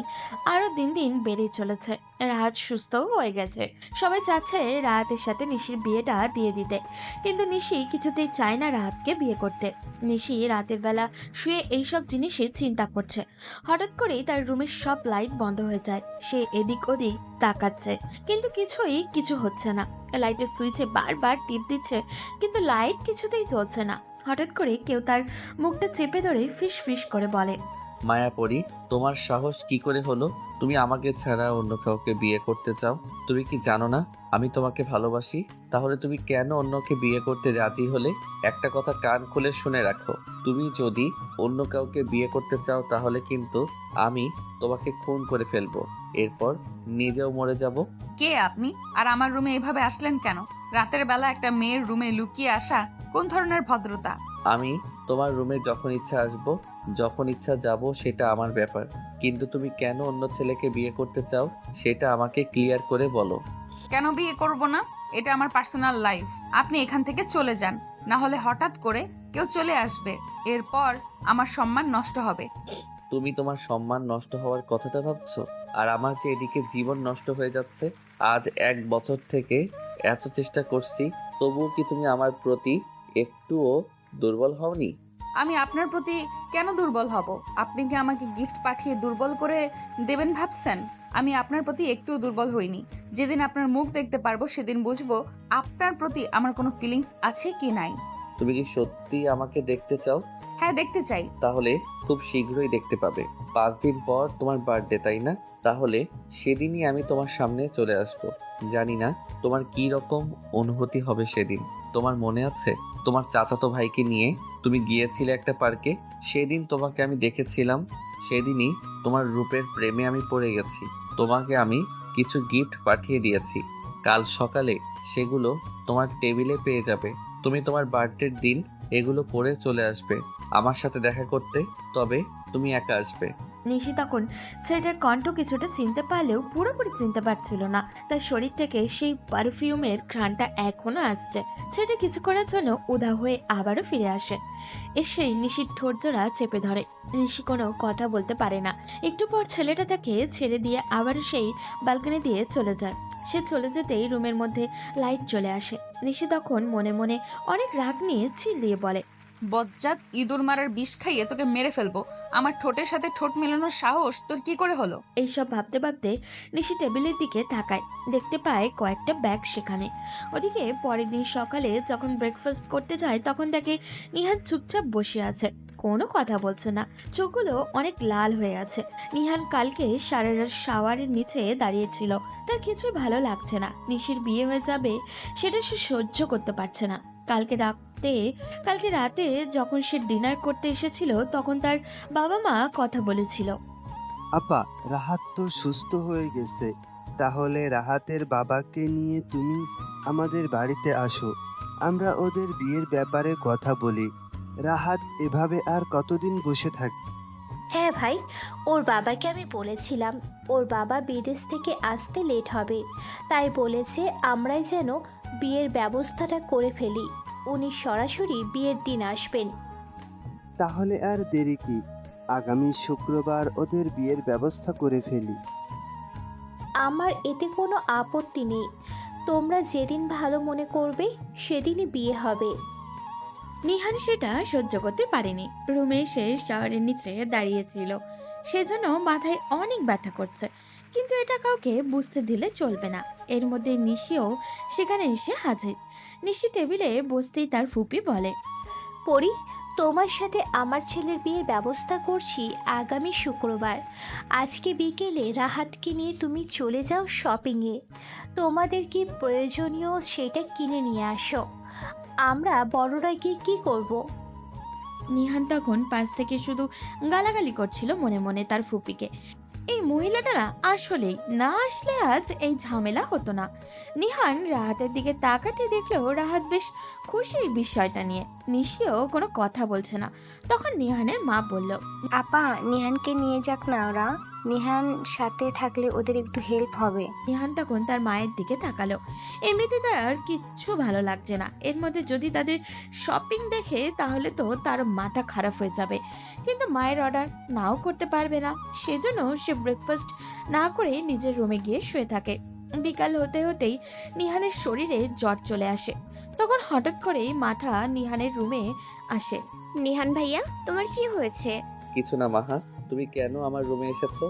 আরো দিন দিন বেড়ে চলেছে। রাহাত সুস্থও হয়ে গেছে। সবাই চাচ্ছে রাহাতের সাথে নিশির বিয়েটা দিয়ে দিতে, কিন্তু নিশি কিছুতেই চায় না রাহাতকে বিয়ে করতে। নিশি রাতের বেলা শুয়ে এইসব জিনিসই চিন্তা করছে। হঠাৎ করেই তার রুমের সব লাইট বন্ধ হয়ে যায়। সে এদিক ওদিক তাকাচ্ছে, কিন্তু কিছু হচ্ছে না। লাইটের সুইচে বারবার টিপ দিচ্ছে, কিন্তু লাইট কিছুতেই জ্বলছে না। হঠাৎ করে কেউ তার মুখটা চেপে ধরে ফিস ফিস করে বলে, মায়াপরি, তোমার সাহস কি করে হলো? তুমি আমাকে ছাড়া অন্য কাউকে বিয়ে করতে চাও? তুমি কি জানো না আমি তোমাকে ভালোবাসি? তাহলে তুমি কেন অন্যকে বিয়ে করতে রাজি হলে? একটা কথা কান খুলে শুনে রাখো, তুমি যদি অন্য কাউকে বিয়ে করতে চাও তাহলে কিন্তু আমি তোমাকে খুন করে ফেলবো, এরপর নিজেও মরে যাব। কে আপনি? আর আমার রুমে এভাবে আসলেন কেন? রাতের বেলা একটা মেয়ের রুমে লুকিয়ে আসা কোন ধরনের ভদ্রতা? আমি তোমার রুমে যখন ইচ্ছা আসবো, যখন ইচ্ছা যাব, সেটা আমার ব্যাপার। কিন্তু তুমি কেন অন্য ছেলেকে বিয়ে করতে চাও সেটা আমাকে ক্লিয়ার করে বলো। কেন বিয়ে করব না? এটা আমার পার্সোনাল লাইফ। আপনি এখান থেকে চলে যান, না হলে হঠাৎ করে কেউ চলে আসবে, এরপর আমার সম্মান নষ্ট হবে। তুমি তোমার সম্মান নষ্ট হওয়ার কথাটা ভাবছো, আর আমার যে এদিকে জীবন নষ্ট হয়ে যাচ্ছে। আজ 1 বছর থেকে এত চেষ্টা করছি, তবুও কি তুমি আমার প্রতি একটুও দুর্বল হওনি? আমি আপনার প্রতি কেন দুর্বল হব? আপনি কি আমাকে গিফট পাঠিয়ে দুর্বল করে দেবেন ভাবছেন? আমি আপনার প্রতি একটু দুর্বল হইনি। যেদিন আপনার মুখ দেখতে পারবো সেদিন বুঝবো আপনার প্রতি আমার কোনো ফিলিংস আছে কি নাই। তুমি কি সত্যি আমাকে দেখতে চাও? হ্যাঁ, দেখতে চাই। তাহলে খুব শীঘ্রই দেখতে পাবে। 5 দিন পর তোমার বার্থডে, তাই না? তাহলে সেদিনই আমি তোমার সামনে চলে আসব। জানি না তোমার কি রকম অনুভূতি হবে সেদিন। তোমার মনে আছে তোমার চাচাতো ভাইকে নিয়ে তুমি গিয়েছিলে একটা পার্কে? সেদিন তোমাকে আমি দেখেছিলাম। সেদিনই তোমার রূপের প্রেমে আমি পড়ে গেছি। তোমাকে আমি কিছু গিফট পাঠিয়ে দিয়েছি, কাল সকালে সেগুলো তোমার টেবিলে পেয়ে যাবে। তুমি তোমার বার্থডের দিন এগুলো পরে চলে আসবে আমার সাথে দেখা করতে, তবে তুমি একা আসবে। নিশি তখন ছেলেটার কণ্ঠ কিছুটা চিনতে পারলেও পুরোপুরি চিনতে পারছিল না। তার শরীর থেকে সেই পারফিউমের ঘ্রাণটা এখনো আসছে। ছেলেটা কিছুক্ষণের জন্য উধাও হয়ে আবারও ফিরে আসে। এসে নিশির ঠোঁট জোড়া চেপে ধরে। নিশি কোনো কথা বলতে পারে না। একটু পর ছেলেটা তাকে ছেড়ে দিয়ে আবারও সেই ব্যালকনি দিয়ে চলে যায়। সে চলে যেতেই রুমের মধ্যে লাইট চলে আসে। নিশি তখন মনে মনে অনেক রাগ নিয়ে চিল্লিয়ে বলে, বজ্জাত, ইঁদুর মারার বিষ খাইয়ে তোকে মেরে ফেলবো। আমার ঠোঁটের সাথে ঠোঁট মেলানোর সাহস তোর কি করে হলো? এইসব ভাবতে ভাবতে নিশি টেবিলের দিকে তাকায়। দেখতে পায় কয়েকটা ব্যাগ সেখানে। ওদিকে পরের দিন সকালে যখন ব্রেকফাস্ট করতে যায় তখন দেখে নিহান চুপচাপ বসে আছে, কোনো কথা বলছে না। চোখগুলো অনেক লাল হয়ে আছে। নিহান কালকে সারা রাত শাওয়ারের নিচে দাঁড়িয়েছিল। তার কিছুই ভালো লাগছে না। নিশির বিয়ে হয়ে যাবে সেটা সে সহ্য করতে পারছে না। কালকে রাতে যখন সে ডিনার করতে এসেছিল তখন তার বাবা মা কথা বলেছিল। আপা, রাহাত তো সুস্থ হয়ে গেছে, তাহলে রাহাতের বাবাকে নিয়ে তুমি আমাদের বাড়িতে আসো, আমরা ওদের বিয়ের ব্যাপারে কথা বলি। রাহাত এভাবে আর কতদিন বসে থাকবে? হ্যাঁ ভাই, ওর বাবাকে আমি বলেছিলাম ওর বাবা বিদেশ থেকে আসতে লেট হবে, তাই বলেছে আমরাই যেন বিয়ের ব্যবস্থাটা করে ফেলি। উনি সরাসরি বিয়ের দিন আসবেন। তাহলে আর দেরি কি, আগামী শুক্রবার ওদের বিয়ের ব্যবস্থা করে ফেলি। আমার এতে কোনো আপত্তি নেই, তোমরা যেদিন ভালো মনে করবে সেদিনই বিয়ে হবে। নিহান সেটা সহ্য করতে পারেনি। রুমে এসে শাওয়ারের নিচে দাঁড়িয়েছিল, সেজন্য মাথায় অনেক ব্যথা করছে, কিন্তু এটা কাউকে বুঝতে দিলে চলবে না। এর মধ্যে নিশিও সেখানে এসে হাজির। নিশি টেবিলে বসতেই তার ফুপি বলে, পরি, তোমার সাথে আমার ছেলের বিয়ের ব্যবস্থা করছি আগামী শুক্রবার। আজকে বিকেলে রাহাতকে নিয়ে তুমি চলে যাও শপিংয়ে। তোমাদের কি প্রয়োজনীয় সেটা কিনে নিয়ে আসো। আমরা বড়রা গিয়ে কী করব? নিহান তখন পাশ থেকে শুধু গালাগালি করছিল মনে মনে তার ফুপিকে। এই মহিলাটা না আসলেই না আসলে আজ এই ঝামেলা হতো না। নিহান রাহাতের দিকে তাকাতে দেখলো রাহাত বেশ খুশি বিষয়টা নিয়ে। নিশিও কোনো কথা বলছে না। তখন নিহানের মা বলল, আপা, নিহানকে নিয়ে যাক না ওরা, নিহান সাথে থাকলে ওদের একটু হেল্প হবে। নিহান তখন তার মায়ের দিকে তাকালো। এমনিতে তার কিচ্ছু ভালো লাগছে না, এর মধ্যে যদি তাদের শপিং দেখে তাহলে তো তার মাথা খারাপ হয়ে যাবে। কিন্তু মায়ের অর্ডার নাও করতে পারবে না, সেজন্য সে ব্রেকফাস্ট না করে নিজের রুমে গিয়ে শুয়ে থাকে। বিকাল হতে হতেই নিহানের শরীরে জ্বর চলে আসে। তখন হঠাৎ করেই মাথা নিহানের রুমে আসে। নিহান ভাইয়া, তোমার কি হয়েছে? কিছু না মাহা, তুমি কেন আমার রুমে এসেছো?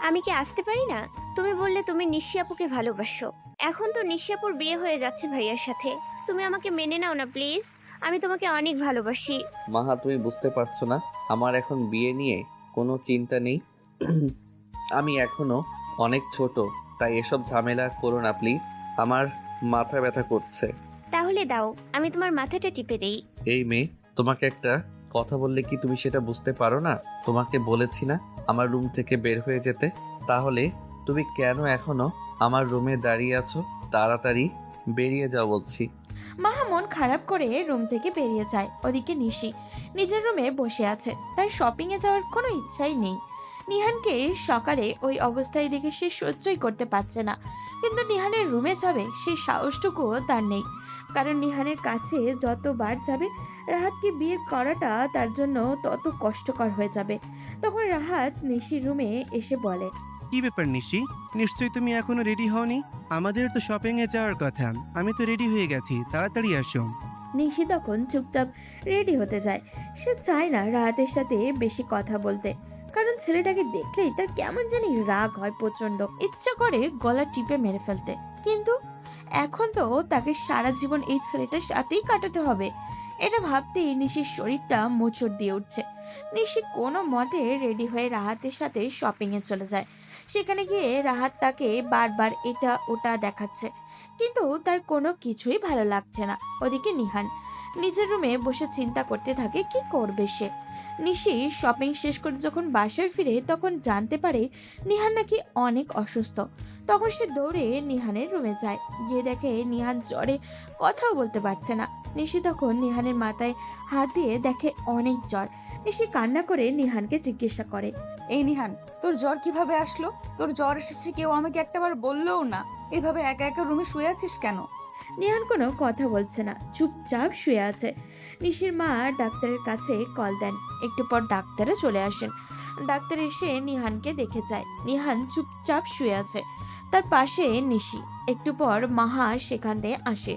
আমি কি আসতে পারি না? তুমি বললে তুমি নিশি আপুকে ভালোবাসো। এখন তো নিশি আপুর বিয়ে হয়ে যাচ্ছে ভাইয়ার সাথে। তুমি আমাকে মেনে নাও না প্লিজ। আমি তোমাকে অনেক ভালোবাসি। মাহা, তুমি বুঝতে পারছো না আমার এখন বিয়ে নিয়ে কোনো চিন্তা নেই। আমি এখনো অনেক ছোট, তাই এসব ঝামেলা করো না প্লিজ। আমার মাথা ব্যথা করছে। তাহলে দাও, আমি তোমার মাথাটা টিপে দেই। এই মেয়ে, তোমাকে একটা কথা বললে কি তুমি সেটা বুঝতে পারো না? তোমাকে বলেছি না আমার রুম থেকে বের হয়ে যেতে? তাহলে তুমি কেন এখনো আমার রুমে দাঁড়িয়ে আছো? তাড়াতাড়ি বেরিয়ে যাও বলছি। মাহা মন খারাপ করে রুম থেকে বেরিয়ে যায়। ওদিকে নিশি নিজের রুমে বসে আছে, তার শপিংয়ে যাওয়ার কোনো ইচ্ছাই নেই। নিহানকে সকালে ওই অবস্থায় দেখে সে সহ্যই করতে পারছে না, কিন্তু নিহানের রুমে যাবে সেই সাহসটুকুও তার নেই। কারণ নিহানের কাছে যতবার যাবে রাহাতকে বিয়ে করাটা তার জন্য তত কষ্টকর হয়ে যাবে। তখন রাহাত নিশির রুমে এসে বলে, কি ব্যাপার নিশি, নিশ্চয়ই তুমি এখনো রেডি হওনি? আমাদের তো শপিং এ যাওয়ার কথা। আমি তো রেডি হয়ে গেছি, তাড়াতাড়ি আসো। নিশি তখন চুপচাপ রেডি হতে যায়। সে চায় না রাহাতের সাথে বেশি কথা বলতে, কারণ ছেলেটাকে দেখলেই তার কেমন জানি রাগ হয় প্রচন্ড। ইচ্ছা করে গলা টিপে মেরে ফেলতে, কিন্তু এখন তো তাকে সারা জীবন এই ছেলেটার সাথেই কাটাতে হবে। এটা ভাবতেই নিশির শরীরটা মোচড় দিয়ে উঠছে। নিশি কোনো মতে রেডি হয়ে রাহাতের সাথে শপিং এ চলে যায়। সেখানে গিয়ে রাহাত তাকে বারবার এটা ওটা দেখাচ্ছে, কিন্তু তার কোনো কিছুই ভালো লাগছে না। ওদিকে নিহান নিজের রুমে বসে চিন্তা করতে থাকে কি করবে সে। নিশি শপিং শেষ করে যখন বাসায় ফিরে তখন জানতে পারে নিহান নাকি অনেক অসুস্থ। তখন সে দৌড়ে নিহানের রুমে যায়, গিয়ে দেখে নিহান জ্বরে কথাও বলতে পারছে না। নিশি তখন নিহানের মাথায় হাত দিয়ে দেখে অনেক জ্বর। নিশি কান্না করে নিহানকে জিজ্ঞাসা করে, এই নিহান, তোর জ্বর কিভাবে আসলো? তোর জ্বর এসেছে কেউ আমাকে একটাবার বললেও না। এভাবে একা একা রুমে শুয়ে আছিস কেন? নিহান কোনো কথা বলছে না, চুপচাপ শুয়ে আছে। নিশির মা ডাক্তারের কাছে কল দেন। একটু পর ডাক্তারও চলে আসেন। ডাক্তার এসে নিহানকে দেখে যায়। নিহান চুপচাপ শুয়ে আছে, তার পাশে নিশি। একটু পর মাহা সেখান দিয়ে আসে।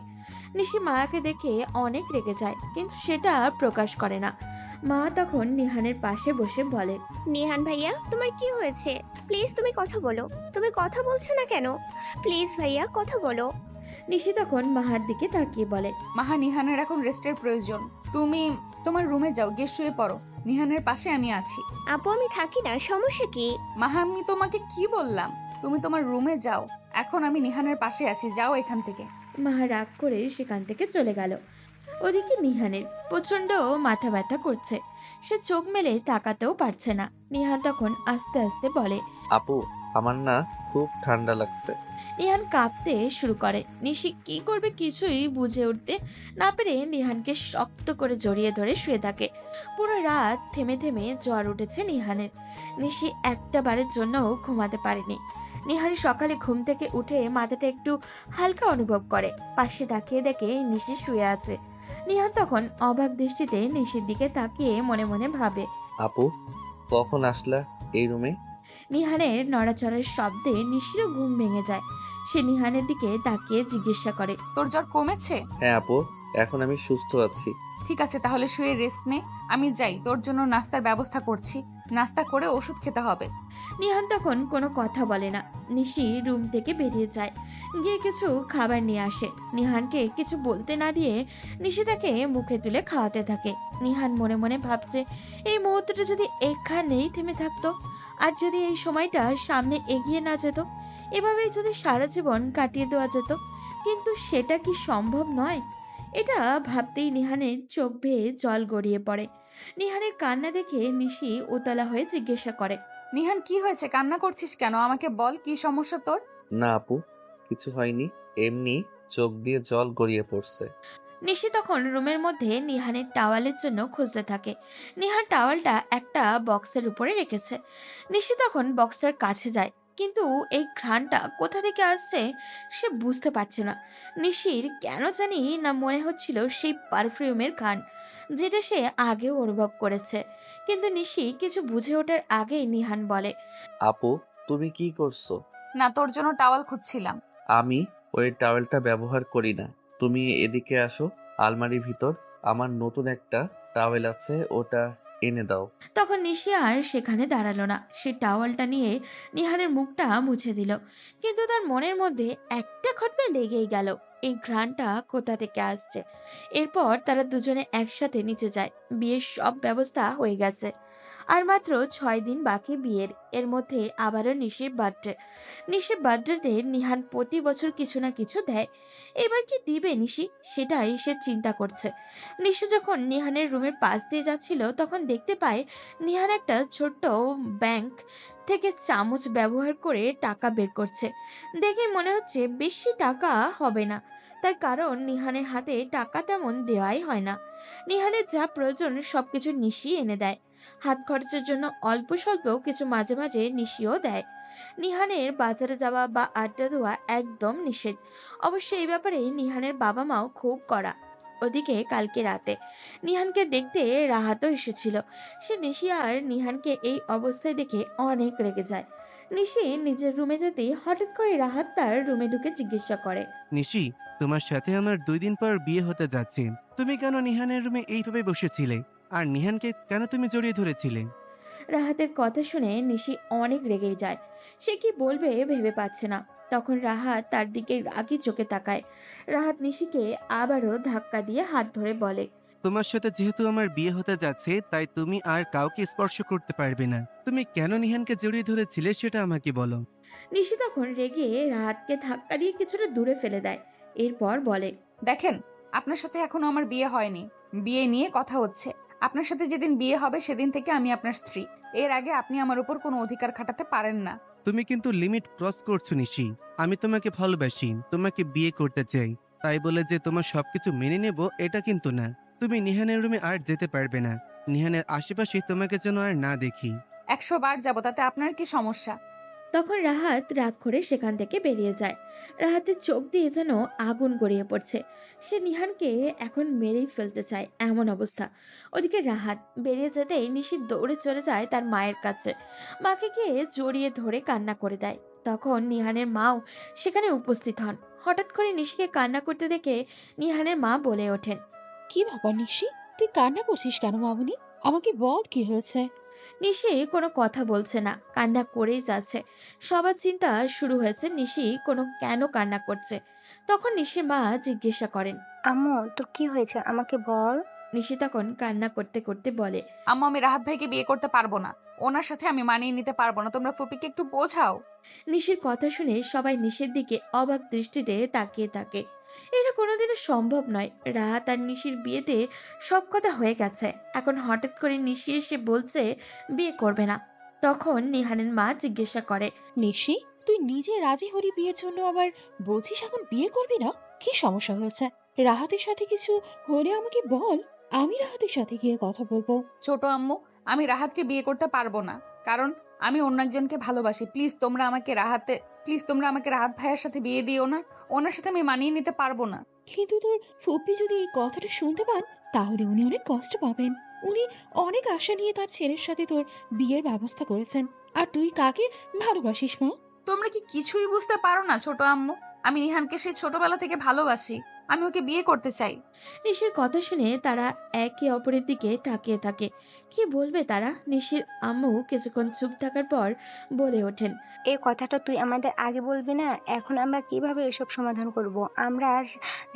নিশি মায়াকে দেখে অনেক রেগে যায়, কিন্তু সেটা প্রকাশ করে না। মা তখন নিহানের পাশে বসে বলে, নিহান ভাইয়া, তোমার কি হয়েছে? প্লিজ তুমি কথা বলো। তুমি কথা বলছো না কেন? প্লিজ ভাইয়া কথা বলো। নিশি তখন মাহার দিকে তাকিয়ে বলে, মাহা, নিহানের এখন রেস্টের প্রয়োজন। তুমি তোমার রুমে যাও, গিয়ে শুয়ে পড়ো। নিহানের পাশে আমি আছি। আপু আমি থাকি না, সমস্যা কি? মাহা, আমি তোমাকে কি বললাম? তুমি তোমার রুমে যাও, এখন আমি নিহানের পাশে আছি, যাও এখান থেকে। মাহা রাগ করে সেখান থেকে চলে গেল। ওদিকে নিহানের প্রচন্ড মাথা ব্যথা করছে, সে চোখ মেলে তাকাতেও পারছে না। নিহান তখন আস্তে আস্তে বলে, আপু, আমার না খুব ঠান্ডা লাগছে। নিহান কাঁপতে শুরু করে। নিশি কি করবে কিছুই বুঝে উঠতে না পেরে নিহানকে শক্ত করে জড়িয়ে ধরে শুয়ে থাকে। পুরো রাত থেমে থেমে জ্বর উঠেছে নিহানের। নিশি একটা বারের জন্যও ঘুমাতে পারেনি। নিহান সকালে ঘুম থেকে উঠে মাথাটা একটু হালকা অনুভব করে। পাশে তাকিয়ে দেখে নিশি শুয়ে আছে। নিহান তখন অবাক দৃষ্টিতে নিশির দিকে তাকিয়ে মনে মনে ভাবে, আপু, কখন আসলা এই রুমে? নিহানের নড়াচড়ার শব্দে নিশিরও ঘুম ভেঙে যায়। সে নিহানের দিকে তাকিয়ে জিজ্ঞাসা করে, তোর জ্বর কমেছে? হ্যাঁ আপু, এখন আমি সুস্থ আছি। ঠিক আছে, তাহলে শুয়ে রেস্ট নে। আমি যাই, তোর জন্য নাস্তার ব্যবস্থা করছি। নাস্তা করে ওষুধ খেতে হবে। নিহান তখন কোনো কথা বলে না। নিশি রুম থেকে বেরিয়ে যায়, গিয়ে কিছু খাবার নিয়ে আসে। নিহানকে কিছু বলতে না দিয়ে নিশি তাকে মুখে তুলে খাওয়াতে থাকে। নিহান মনে মনে ভাবছে, এই মুহূর্তটা যদি এখানেই থেমে থাকতো, আর যদি এই সময়টা সামনে এগিয়ে না যেত, এভাবেই যদি সারা জীবন কাটিয়ে দেওয়া যেত। কিন্তু সেটা কি সম্ভব নয়? এটা ভাবতেই নিহানের চোখ বেয়ে জল গড়িয়ে পড়ে। নিহানের কান্না দেখে নিশি উতলা হয়ে জিজ্ঞাসা করে, নিহান, কি হয়েছে? কান্না করছিস কেন? আমাকে বল, কি সমস্যা তোর? না আপু, কিছু হয়নি, এমনি চোখ দিয়ে জল গড়িয়ে পড়ছে। নিশি তখন রুমের মধ্যে নিহানের টাওয়ালের জন্য খুঁজতে থাকে। নিহান টাওয়ালটা একটা বক্সের উপরে রেখেছে। নিশি তখন বক্সটার কাছে যায়, কিন্তু এই ঘ্রাণটা কোথা থেকে আসছে সে বুঝতে পারছে না। নিশির কেন জানি না মনে হচ্ছিল সেই পারফিউমের ঘ্রাণ, যেটা সে আগেও অনুভব করেছে। কিন্তু নিশি কিছু বুঝে ওঠার আগেই নিহান বলে, আপু, তুমি কি করছো? না, তোর জন্য টাওয়াল খুঁজছিলাম। আমি ওই টাওয়েলটা ব্যবহার করি না। তুমি এদিকে আসো, আলমারির ভিতর আমার নতুন একটা টাওয়েল আছে, ওটা এনে দাও। তখন নিশি আর সেখানে দাঁড়ালো না। সে টাওয়ালটা নিয়ে নিহানের মুখটা মুছে দিল, কিন্তু তার মনের মধ্যে একটা খটকা লেগেই গেল। এই ঘ্রাণটা কোথা থেকে আসছে। এরপর তারা দুজনে একসাথে নিচে যায়। বিয়ের সব ব্যবস্থা হয়ে গেছে, আর মাত্র 6 দিন বাকি বিয়ের। এর মধ্যে আবারও নিশির বার্থডেতে নিহান প্রতি বছর কিছু না কিছু দেয়। এবার কি দিবে নিশি, সেটাই সে চিন্তা করছে। নিশি যখন নিহানের রুমের পাশ দিয়ে যাচ্ছিল তখন দেখতে পায় নিহান একটা ছোট্ট ব্যাংক থেকে চামচ ব্যবহার করে টাকা বের করছে। দেখে মনে হচ্ছে বেশি টাকা হবে না, তার কারণ নিহানের হাতে টাকা তেমন দেওয়াই হয় না। নিহানের যা প্রয়োজন সবকিছু নিশি এনে দেয়। হাত খরচের জন্য অল্প স্বল্প কিছু মাঝে মাঝে নিশিও দেয়। নিহানের বাজারে যাওয়া বা আড্ডা দেওয়া একদম নিষেধ। অবশ্য এই ব্যাপারে নিহানের বাবা মাও খুব কড়া। ওদিকে কালকে রাতে নিহানকে দেখতে রাহাতও এসেছিল। সে নিশি আর নিহানকে এই অবস্থায় দেখে অনেক রেগে যায়। নিশি নিজের রুমে যেতেই হঠাৎ করে রাহাত তার রুমে ঢুকে জিজ্ঞাসা করে, নিশি, তোমার সাথে আমার 2 দিন পর বিয়ে হতে যাচ্ছে। তুমি কেন নিহানের রুমে এইভাবে বসেছিলে? আর নিহানকে কেন তুমি জড়িয়ে ধরেছিলে? রাহাতের কথা শুনে নিশি অনেক রেগে যায়। সে কি বলবে ভেবে পাচ্ছে না। তখন রাহাত তার দিকে রাগি চোখে তাকায়। রাহাত নিশিকে আবারও ধাক্কা দিয়ে হাত ধরে বলে, তোমার সাথে যেহেতু আমার বিয়ে হতে যাচ্ছে, তাই তুমি আর কাউকে স্পর্শ করতে পারবে না। তুমি কেন নিহানকে জড়িয়ে ধরেছিলে সেটা আমাকে বলো। নিশি তখন রেগে রাহাতকে ধাক্কা দিয়ে কিছুটা দূরে ফেলে দেয়। এরপর বলে, দেখেন, আপনার সাথে এখনো আমার বিয়ে হয়নি। বিয়ে নিয়ে কথা হচ্ছে। আপনার সাথে যেদিন বিয়ে হবে সেদিন থেকে আমি আপনার স্ত্রী। এর আগে আপনি আমার উপর কোনো অধিকার খাটাতে পারেন না। তুমি কিন্তু লিমিট ক্রস করছো নিশি। আমি তোমাকে ভালোবাসি, তোমাকে বিয়ে করতে চাই। তাই বলে যে তোমার সবকিছু মেনে নেব এটা কিন্তু না। তুমি নিহানের রুমে আর যেতে পারবে না। নিহানের আশেপাশে তোমাকে যেন আর না দেখি। 100 বার যাবো, তাতে আপনার কি সমস্যা? তখন রাহাত রাগ করে সেখান থেকে বেরিয়ে যায়। রাহাতের চোখ দিয়ে যেন আগুন গড়িয়ে পড়ছে। সে নিহানকে এখন মেরেই ফেলতে চায় এমন অবস্থা। ওদিকে রাহাত বেরিয়ে যেতেই নিশি দৌড়ে চলে যায় তার মায়ের কাছে। মাকে গিয়ে জড়িয়ে ধরে কান্না করে দেয়। তখন নিহানের মাও সেখানে উপস্থিত হন। হঠাৎ করে নিশিকে কান্না করতে দেখে নিহানের মা বলে ওঠেন, কি ব্যাপার নিশি, তুই কান্না করছিস কেন মামুনি? আমাকে বল কি হয়েছে। নিশি কোনো কথা বলছে না, কান্না করেই যাচ্ছে। সবার চিন্তা শুরু হয়েছে নিশি কেন কান্না করছে। তখন নিশির মা জিজ্ঞাসা করেন, আম্মু তোর কি হয়েছে আমাকে বল। নিশি তখন কান্না করতে করতে বলে, আম্মু, আমি রাহাত ভাইকে বিয়ে করতে পারবো না। ওনার সাথে আমি মানিয়ে নিতে পারবো না। তোমরা ফুপিকে একটু বোঝাও। নিশির কথা শুনে সবাই নিশির দিকে অবাক দৃষ্টিতে তাকিয়ে থাকে। এটা কোনোদিনও সম্ভব নয়। রাহাত আর নিশির বিয়েতে সব কথা হয়ে গেছে, এখন হঠাৎ করে নিশি এসে বলছে বিয়ে করবে না। তখন নিহানের মা জিজ্ঞাসা করে, নিশি, তুই নিজে রাজি হলি বিয়ের জন্য, আবার বলছিস এখন বিয়ে করবি না? কি সমস্যা হয়েছে? রাহাতের সাথে কিছু হলে আমাকে বল, আমি রাহাতের সাথে গিয়ে কথা বলবো। ছোট আম্মু, আমি রাহাতকে বিয়ে করতে পারবো না, কারণ আমি অন্য একজনকে ভালোবাসি। প্লিজ তোমরা আমাকে রাহাত ভাইয়ের সাথে বিয়ে দিও না। ওনার সাথে আমি মানিয়ে নিতে পারবো না। কিন্তু তোর ফুপি যদি এই কথাটা শুনতে পান তাহলে উনি অনেক কষ্ট পাবেন। উনি অনেক আশা নিয়ে তার ছেলের সাথে তোর বিয়ের ব্যবস্থা করেছেন। আর তুই কাকে ভালোবাসিস মা? তোমরা কি কিছুই বুঝতে পারো না ছোট আম্মু? আমি নিহানকে সেই ছোটবেলা থেকে ভালোবাসি। আমি ওকে বিয়ে করতে চাই। নিশির কথা শুনে তারা একে অপরের দিকে তাকিয়ে থাকে। কি বলবে তারা? নিশির আম্মু কিছুক্ষণ চুপ থাকার পর বলে ওঠেন, এই কথাটা তুই আমাদের আগে বলবি না? এখন আমরা কিভাবে এসব সমাধান করব? আমরা আর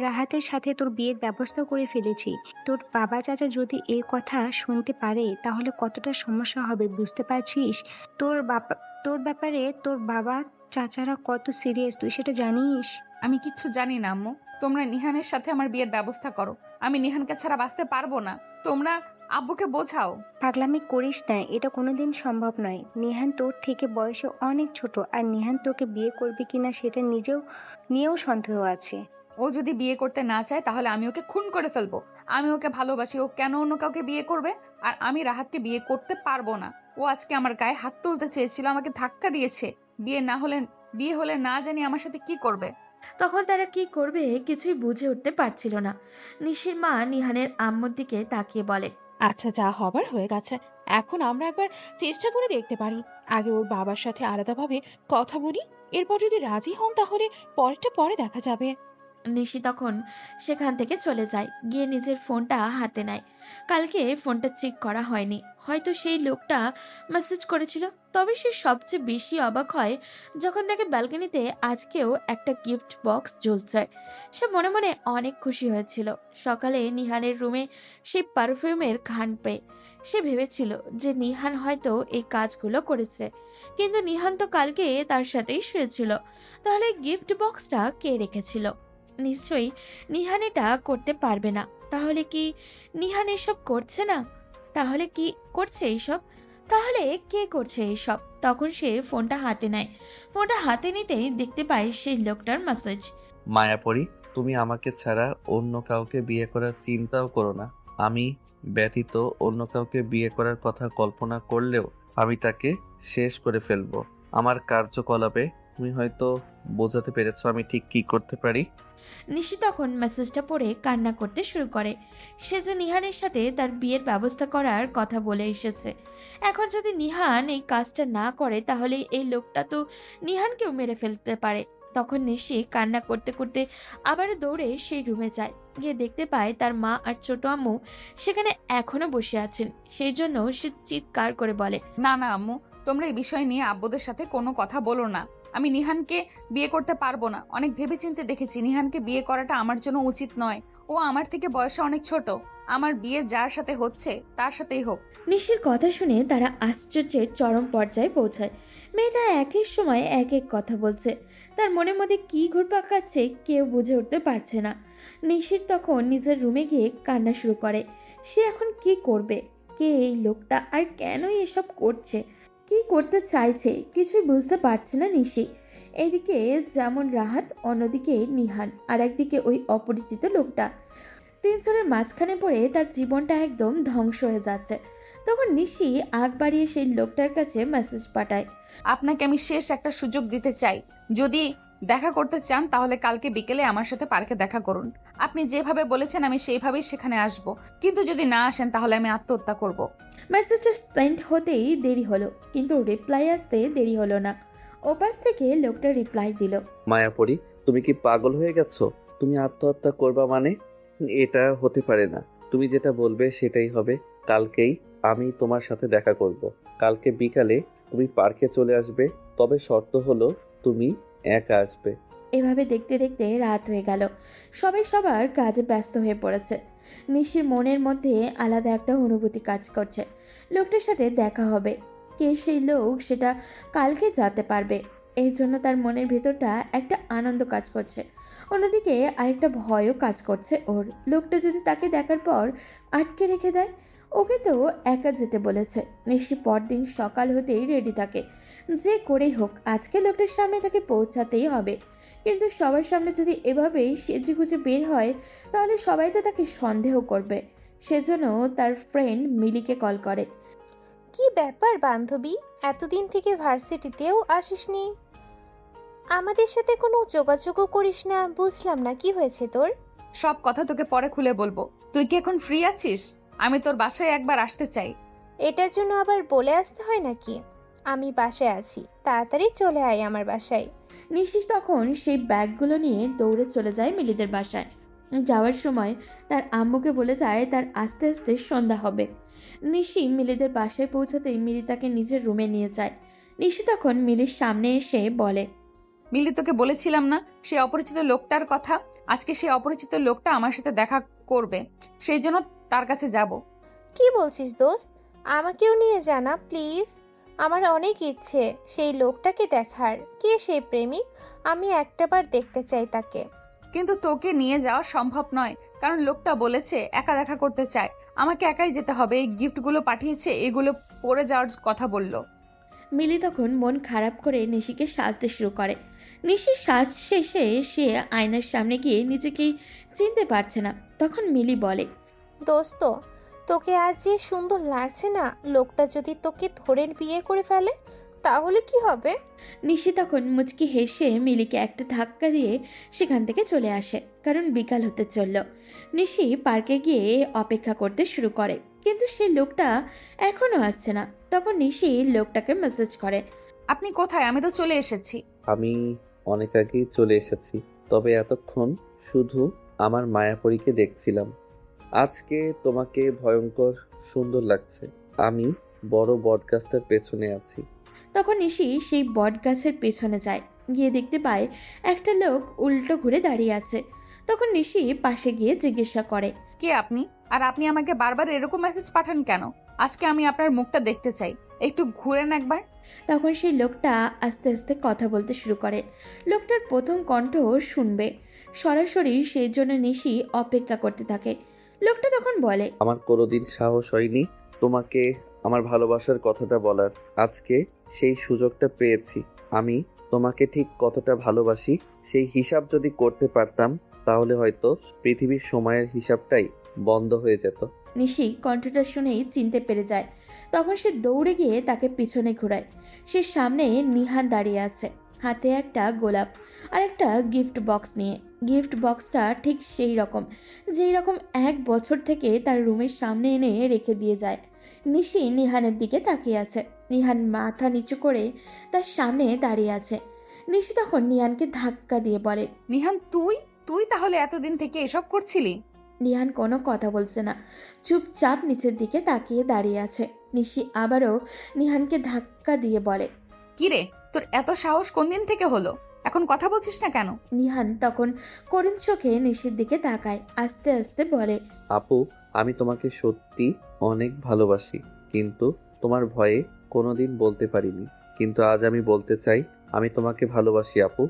রাহাতের সাথে তোর বিয়ের ব্যবস্থা করে ফেলেছি। তোর বাবা চাচা যদি এই কথা শুনতে পারে তাহলে কতটা সমস্যা হবে বুঝতে পারছিস? তোর ব্যাপারে তোর বাবা চাচারা কত সিরিয়াস তুই সেটা জানিস? আমি কিচ্ছু জানি না আম্মু। তোমরা নিহানের সাথে আমার বিয়ের ব্যবস্থা করো। আমি নিহানকে ছাড়া বাঁচতে পারবো না। তোমরা আব্বুকে বোঝাও। পাগলামি করিস না, এটা কোনোদিন সম্ভব নয়। নিহান তোর থেকে বয়সে অনেক ছোট, আর নিহান তোকে বিয়ে করবে কিনা সেটা নিয়েও সন্দেহ আছে। ও যদি বিয়ে করতে না চায় তাহলে আমি ওকে খুন করে ফেলবো। আমি ওকে ভালোবাসি, ও কেন অন্য কাউকে বিয়ে করবে? আর আমি রাহাতকে বিয়ে করতে পারবো না। ও আজকে আমার গায়ে হাত তুলতে চেয়েছিল, আমাকে ধাক্কা দিয়েছে। বিয়ে হলে না জানি আমার সাথে কি করবে। তখন তারা কি করবে কিছুই বুঝে উঠতে পারছিল না। নিশির মা নিহানের আম্মুর দিকে তাকিয়ে বলে, আচ্ছা, যা হবার হয়ে গেছে। এখন আমরা একবার চেষ্টা করে দেখতে পারি। আগে ওর বাবার সাথে আলাদাভাবে কথা বলি, এরপর যদি রাজি হন তাহলে পরেরটা পরে দেখা যাবে। নিশি তখন সেখান থেকে চলে যায়, গিয়ে নিজের ফোনটা হাতে নেয়। কালকে ফোনটা চেক করা হয়নি, হয়তো সেই লোকটা মেসেজ করেছিল। তবে সে সবচেয়ে বেশি অবাক হয় যখন দেখে ব্যালকনিতে আজকেও একটা গিফট বক্স ঝুলছে। সে মনে মনে অনেক খুশি হয়েছিল সকালে নিহানের রুমে সেই পারফিউমের ঘ্রাণ পেয়ে। সে ভেবেছিল যে নিহান হয়তো এই কাজগুলো করেছে, কিন্তু নিহান তো কালকে তার সাথেই শুয়েছিল। তাহলে গিফট বক্সটা কে রেখেছিল? নিশ্চয়ই নিহান এটা করতে পারবে না। তাহলে কি নিহান এসব করছে না? তাহলে কি করছে এইসব? তাহলে কে করছে এইসব? তখন সে ফোনটা হাতে নেয়। ফোনটা হাতে নিতেই দেখতে পায় সেই লোকটার মেসেজ। মায়াপরি, তুমি আমাকে ছাড়া অন্য কাউকে বিয়ে করার চিন্তাও করো না। আমি ব্যতীত অন্য কাউকে বিয়ে করার কথা কল্পনা করলেও আমি তাকে শেষ করে ফেলবো। আমার কার্যকলাপে তুমি হয়তো বোঝাতে পেরেছো আমি ঠিক কি করতে পারি। নিশি তখন মেসেজটা পড়ে কান্না করতে শুরু করে। সে যে নিহানের সাথে তার বিয়ের ব্যবস্থা করার কথা বলে এসেছে। এখন যদি নিহান এই কাজটা না করে তাহলে এই লোকটা তো নিহানকেও মেরে ফেলতে পারে। তখন নিশি কান্না করতে করতে আবার দৌড়ে সেই রুমে যায়। গিয়ে দেখতে পায় তার মা আর ছোট আম্মু সেখানে এখনো বসে আছেন। সেই জন্য সে চিৎকার করে বলে, না না আম্মু, তোমরা এই বিষয় নিয়ে আব্বুদের সাথে কোনো কথা বলো না। আমি নিহানকে বিয়ে করতে পারবো না। অনেক ভেবেচিন্তে দেখেছি নিহানকে বিয়ে করাটা আমার জন্য উচিত নয়। ও আমার থেকে বয়সে অনেক ছোট। আমার বিয়ে যার সাথে হচ্ছে তার সাথেই হোক। নিশির কথা শুনে তারা আশ্চর্যের চরম পর্যায়ে পৌঁছায়। মেয়েটা একের সময় এক এক কথা বলছে, তার মনের মধ্যে কি ঘুরপাক খাচ্ছে কেউ বুঝে উঠতে পারছে না। নিশির তখন নিজের রুমে গিয়ে কান্না শুরু করে। সে এখন কি করবে? কে এই লোকটা, আর কেনই এসব করছে? কি করতে চাইছে কিছুই বুঝতে পারছে না নিশি। এদিকে যেমন রাহাত, অন্যদিকে নিহান, আর একদিকে ওই অপরিচিত লোকটা। তিনজনের মাঝখানে পড়ে তার জীবনটা একদম ধ্বংস হয়ে যাচ্ছে। তখন নিশি আগ বাড়িয়ে সেই লোকটার কাছে মেসেজ পাঠায়। আপনাকে আমি শেষ একটা সুযোগ দিতে চাই। যদি দেখা করতে চান তাহলে কালকে বিকেলে আমার সাথে পার্কে দেখা করুন। আপনি যেভাবে বলেছেন আমি সেইভাবেই সেখানে আসব। কিন্তু যদি না আসেন তাহলে আমি আত্মহত্যা করব। মেসেজটা সেন্ড হতেই দেরি হলো, কিন্তু রিপ্লাই আসতে দেরি হলো না। ওপাশ থেকে লোকটা রিপ্লাই দিল, মায়াপরি, তুমি কি পাগল হয়ে গেছো? তুমি আত্মহত্যা করবা মানে? এটা হতে পারে না। তুমি যেটা বলবে সেটাই হবে। কালকেই আমি তোমার সাথে দেখা করব। কালকে বিকালে তুমি পার্কে চলে আসবে, তবে শর্ত হলো তুমি একা আসবে। এভাবে দেখতে দেখতে রাত হয়ে গেল। সবাই সবার কাজে ব্যস্ত হয়ে পড়েছে। নিশির মনের মধ্যে আলাদা একটা অনুভূতি কাজ করছে। লোকটার সাথে দেখা হবে। কে সেই লোক সেটা কালকে জানতে পারবে। এই জন্য তার মনের ভেতরটা একটা আনন্দ কাজ করছে। অন্যদিকে আরেকটা ভয়ও কাজ করছে ওর। লোকটা যদি তাকে দেখার পর আটকে রেখে দেয়? ওকে তো একা যেতে বলেছে। নিশি পরদিন সকাল হতেই রেডি থাকে। যে করেই হোক আজকে লোকটার সামনে তাকে পৌঁছাতেই হবে। কিন্তু সবার সামনে যদি এভাবেই সেজেগুজে বের হয় তাহলে সবাই তো তাকে সন্দেহ করবে। সেজন্য তার ফ্রেন্ড মিলিকে কল করে। কি ব্যাপার বান্ধবী, এতদিন থেকে ভার্সিটিতেও আসিসনি? আমাদের সাথে কোনো যোগাযোগও করিস না, বুঝলাম না কি হয়েছে তোর। সব কথা তোকে পরে খুলে বলবো। তুই কি এখন ফ্রি আছিস? আমি তোর বাসায় একবার আসতে চাই। এটার জন্য আবার বলে আসতে হয় নাকি? আমি বাসায় আছি, তাড়াতাড়ি চলে আয় আমার বাসায়। নিশি তখন সেই ব্যাগগুলো নিয়ে দৌড়ে চলে যায় মিলিদের বাসায়। যাওয়ার সময় তার আম্মুকে বলে যায় তার আস্তে আস্তে সন্ধ্যা হবে। নিশি মিলিদের বাসায় পৌঁছাতেই মিলি তাকে নিজের রুমে নিয়ে যায়। নিশি তখন মিলির সামনে এসে বলে, মিলি, তোকে বলেছিলাম না সেই অপরিচিত লোকটার কথা? আজকে সেই অপরিচিত লোকটা আমার সাথে দেখা করবে, সেই জন্য তার কাছে যাব। কি বলছিস দোস্ত? আমাকেও নিয়ে জানা প্লিজ। আমার অনেক ইচ্ছে সেই লোকটাকে দেখার। কে সেই প্রেমিক? আমি একটাবার দেখতে চাই তাকে। কিন্তু তোকে নিয়ে যাওয়া সম্ভব নয়, কারণ লোকটা বলেছে একা দেখা করতে চায়। আমাকে একাই যেতে হবে। এই গিফটগুলো পাঠিয়েছে, এগুলো পরে যাওয়ার কথা বলল। মিলি তখন মন খারাপ করে নিশিকে সাজতে শুরু করে। নিশির সাজ শেষে সে আয়নার সামনে গিয়ে নিজেকেই চিনতে পারছে না। তখন মিলি বলে, দোস্ত, তোকে আজ যে সুন্দর লাগছে না, লোকটা যদি তোকে ধরে বিয়ে করে ফেলে তাহলে কি হবে? নিশি তখন মুচকি হেসে মিলিকে একটা ধাক্কা দিয়ে সেখান থেকে চলে আসে, কারণ বিকাল হতে চলল। নিশি পার্কে গিয়ে অপেক্ষা করতে শুরু করে, কিন্তু সেই লোকটা এখনো আসছে না। তখন নিশি লোকটাকে মেসেজ করে, আপনি কোথায়? আমি তো চলে এসেছি। আমি অনেক আগেই চলে এসেছি। তবে এতক্ষণ শুধু আমার মায়াপরীকে দেখছিলাম। আজকে তোমাকে ভয়ঙ্কর সুন্দর লাগছে। আমি বড় বটগাছটার পেছনে আছি। তখন নিশি সেই বট গাছের পেছনে যায়, গিয়ে দেখতে পায় একটা লোক উল্টো ঘুরে দাঁড়িয়ে আছে। তখন নিশি পাশে গিয়ে জিজ্ঞাসা করে, কে আপনি? আর আপনি আমাকে বারবার এরকম মেসেজ পাঠান কেন? আজকে আমি আপনার মুখটা দেখতে চাই, একটু ঘুরেন একবার। তখন সেই লোকটা আস্তে আস্তে কথা বলতে শুরু করে। লোকটার প্রথম কণ্ঠ শুনবে সরাসরি, সেই জন্য নিশি অপেক্ষা করতে থাকে। লোকটা তখন বলে, আমার কোনোদিন সাহস হয়নি তোমাকে আমার ভালোবাসার কথাটা বলার। আজকে সেই সুযোগটা পেয়েছি। আমি তোমাকে ঠিক কতটা ভালোবাসি সেই হিসাব যদি করতে পারতাম, তাহলে হয়তো পৃথিবীর সময়ের হিসাবটাই বন্ধ হয়ে যেত। নিশি কণ্ঠটা শুনেই চিনতে পেরে যায়। তখন সে দৌড়ে গিয়ে তাকে পিছনে ঘোরায়। সে সামনে নিহান দাঁড়িয়ে আছে, হাতে একটা গোলাপ আর একটা গিফট বক্স নিয়ে। গিফট বক্সটা ঠিক সেই রকম যেই রকম 1 বছর থেকে তার রুমের সামনে এনে রেখে দিয়ে যায়। নিশি নিহানের দিকে তাকিয়ে আছে। নিহান মাথা নিচু করে তার সামনে দাঁড়িয়ে আছে। নিশি তখন নিহানকে ধাক্কা দিয়ে বলে, নিহান, তুই তুই তাহলে এতদিন থেকে এসব করছিলি? নিহান কোনো কথা বলছে না, চুপচাপ নিচের দিকে তাকিয়ে দাঁড়িয়ে আছে। নিশি আবারও নিহানকে ধাক্কা দিয়ে বলে, কিরে, তোর এত সাহস কোন দিন থেকে হলো? এখন কথা বলছিস না কেন? নিহান তখন করুণ চোখে নিশির দিকে তাকায়, আস্তে আস্তে বলে, আপু, আমি তোমাকে সত্যি অনেক ভালোবাসি, কিন্তু তোমার ভয়ে কোনোদিন বলতে পারিনি। কিন্তু আজ আমি বলতে চাই, আমি তোমাকে ভালোবাসি আপু।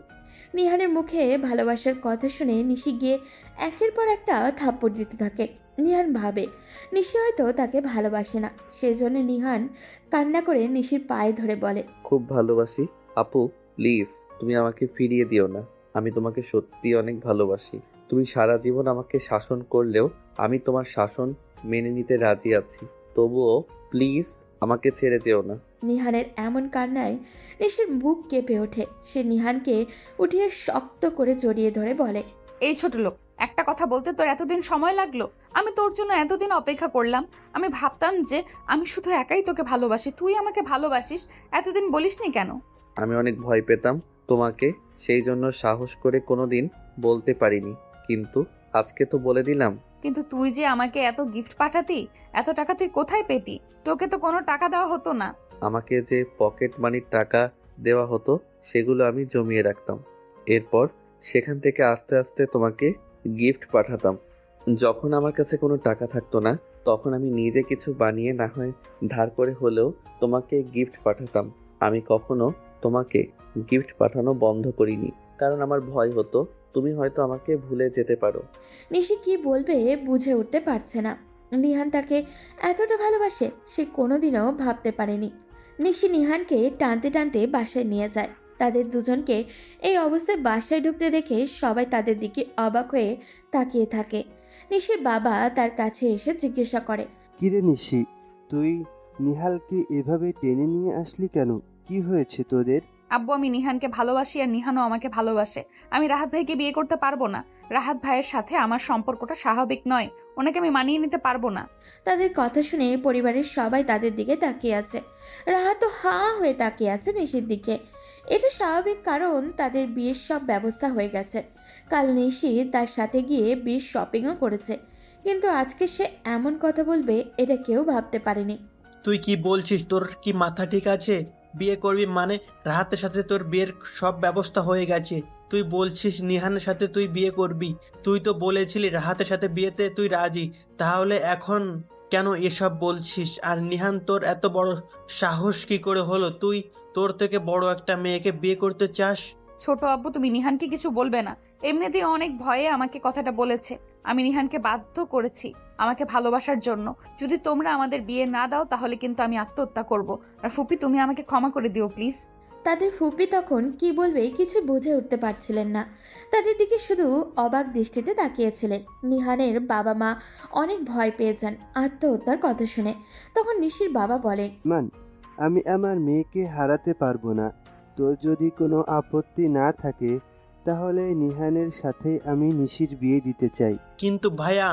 নিহানের মুখে ভালোবাসার কথা শুনে নিশি গিয়ে একের পর একটা থাপ্পড় দিতে থাকে। নিহান ভাবে নিশি হয়তো তাকে ভালোবাসে না, সেজন্য নিহান কান্না করে নিশির পায়ে ধরে বলে, খুব ভালোবাসি আপু, প্লিজ তুমি আমাকে ফিরিয়ে দিও না। আমি তোমাকে সত্যি অনেক ভালোবাসি। তুমি সারা জীবন আমাকে শাসন করলেও আমি তোমার শাসন মেনে নিতে রাজি আছি। তবুও প্লিজ আমাকে ছেড়ে যেও না। নিহানের এমন কান্নায় নিশির বুক কেঁপে ওঠে। সে নিহানকে উঠিয়ে শক্ত করে জড়িয়ে ধরে বলে, এই ছোট লোক, একটা কথা বলতে তোর এতদিন সময় লাগলো? আমি তোর জন্য এতদিন অপেক্ষা করলাম। আমি ভাবতাম যে আমি শুধু একাই তোকে ভালোবাসি, তুই আমাকে ভালোবাসিস। এতদিন বলিসনি কেন? আমি অনেক ভয় পেতাম তোমাকে, সেই জন্য সাহস করে কোনোদিন বলতে পারিনি। কিন্তু আজকে তো বলে দিলাম। কিন্তু তুই যে আমাকে এত গিফট পাঠাতি, এত টাকা তুই কোথায় পেতি? তোকে তো কোনো টাকা দেওয়া হতো না। আমাকে যে পকেট মানির টাকা দেওয়া হতো সেগুলো আমি জমিয়ে রাখতাম। এরপর সেখান থেকে আস্তে আস্তে তোমাকে গিফট পাঠাতাম। যখন আমার কাছে কোনো টাকা থাকতো না, তখন আমি নিজে কিছু বানিয়ে না হয় ধার করে হলেও তোমাকে গিফট পাঠাতাম। আমি কখনো তোমাকে গিফট পাঠানো বন্ধ করিনি, কারণ আমার ভয় হতো তুমি হয়তো আমাকে ভুলে যেতে পারো। নিশি কি বলবে বুঝে উঠতে পারছে না। নিহান তাকে এতটা ভালোবাসে সে কোনোদিনও ভাবতে পারেনি। নিশি নিহানকে টানতে টানতে বাসায় নিয়ে যায়। তাদের দুজনকে এই অবস্থায় বাসায় ঢুকতে দেখে সবাই তাদের দিকে অবাক হয়ে তাকিয়ে থাকে। নিশির বাবা তার কাছে এসে জিজ্ঞাসা করে, কিরে নিশি, তুই নিহালকে এভাবে টেনে নিয়ে আসলি কেন? কি হয়েছে তোদের? আব্বু, আমি নিহানকে ভালোবাসি আর নিহানও আমাকে ভালোবাসে। আমি রাহাত ভাইকে বিয়ে করতে পারবো না। রাহাত ভাইয়ের সাথে আমার সম্পর্কটা স্বাভাবিক নয়, ওনাকে আমি মানিয়ে নিতে পারবো না। তাদের কথা শুনে পরিবারের সবাই তাদের দিকে তাকিয়ে আছে। রাহাত তো হাঁ হয়ে তাকিয়ে আছে নিশির দিকে। এটা স্বাভাবিক, কারণ তাদের বিয়ের সব ব্যবস্থা হয়ে গেছে। কাল নিশি তার সাথে গিয়ে বিয়ের শপিংও করেছে, কিন্তু আজকে সে এমন কথা বলবে এটা কেউ ভাবতে পারেনি। তুই কি বলছিস? তোর কি মাথা ঠিক আছে? বিয়ে করবি মানে রাহাতের সাথে তোর বিয়ের সব ব্যবস্থা হয়ে গেছে। তুই বলছিস নিহানের সাথে তুই বিয়ে করবি? তুই তো বলেছিলি রাহাতের সাথে বিয়েতে তুই রাজি, তাহলে এখন কেন এসব বলছিস? আর নিহান, তোর এত বড় সাহস কি করে হলো? তুই তোর থেকে বড় একটা মেয়েকে বিয়ে করতে চাস? ছোট আব্বু, তুমি নিহানকে কিছু বলবে না। এমনিতেই অনেক ভয়ে আমাকে কথাটা বলেছে। আমি নিহানকে বাধ্য করেছি আমাকে ভালোবাসার জন্য। যদি তোমরা আমাদের বিয়ে না দাও তাহলে কিন্তু আমি আত্মহত্যা করব। আর ফুপি, তুমি আমাকে ক্ষমা করে দিও প্লিজ। তাদের ফুপি তখন কি বলবে কিছু বুঝে উঠতে পারছিলেন না। তাদের দিকে শুধু অবাক দৃষ্টিতে তাকিয়েছিলেন। নিহানের বাবা মা অনেক ভয় পেয়ে যান আত্মহত্যার কথা শুনে। তখন নিশির বাবা বলেন, মান, আমি আমার মেয়েকে হারাতে পারবো না। তোর যদি কোনো আপত্তি না থাকে তাহলে নিহানের সাথে আমি নিশির বিয়ে দিতে চাই। কিন্তু ভাইয়া,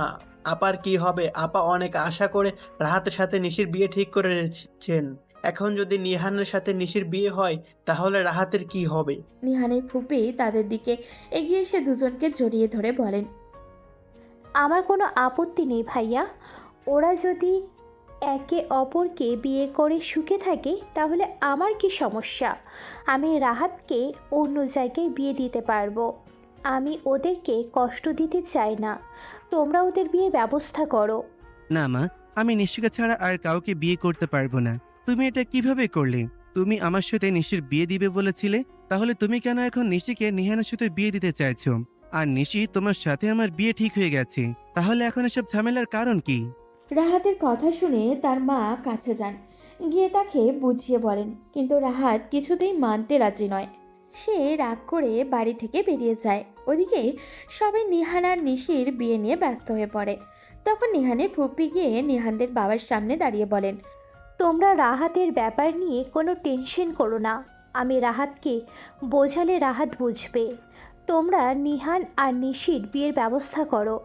আপার কি হবে? আপা অনেক আশা করে রাহাতের সাথে নিশির বিয়ে ঠিক করে রেখেছেন। এখন যদি নিহানের সাথে নিশির বিয়ে হয় তাহলে রাহাতের কি হবে? নিহানের ফুপি তাদের দিকে এগিয়ে এসে দুজনকে জড়িয়ে ধরে বলেন, আমার কোনো আপত্তি নেই ভাইয়া। ওরা যদি একে অপরকে বিয়ে করে সুখে থাকে তাহলে আমার কি সমস্যা? আমি রাহাতকে অন্য জায়গায় বিয়ে দিতে পারবো। আমি ওদেরকে কষ্ট দিতে চাই না। তোমরা ওদের বিয়ের ব্যবস্থা করো। না মা, আমি নিশিকা ছাড়া আর কাউকে বিয়ে করতে পারবো না। তুমি এটা কিভাবে করলে? তুমি আমার সাথে নিশির বিয়ে দিবে বলেছিলে, তাহলে তুমি কেন এখন নিশিকে নিহানের সাথে বিয়ে দিতে চাইছো? আর নিশি, তোমার সাথে আমার বিয়ে ঠিক হয়ে গেছে, তাহলে এখন এসব ঝামেলার কারণ কি? রাহাতের কথা শুনে তার মা কাছে যান, গিয়ে তাকে বুঝিয়ে বলেন, কিন্তু রাহাত কিছুতেই মানতে রাজি নয়। সে রাগ করে বাড়ি থেকে বেরিয়ে যায়। ওদিকে সবাই নিহান আর নিশির বিয়ে নিয়ে ব্যস্ত হয়ে পড়ে। তখন নিহানের ফুপি গিয়ে নিহানদের বাবার সামনে দাঁড়িয়ে বলেন, তোমরা রাহাতের ব্যাপার নিয়ে কোনো টেনশন করো না। আমি রাহাতকে বোঝালে রাহাত বুঝবে। তোমরা নিহান আর নিশির বিয়ের ব্যবস্থা করো।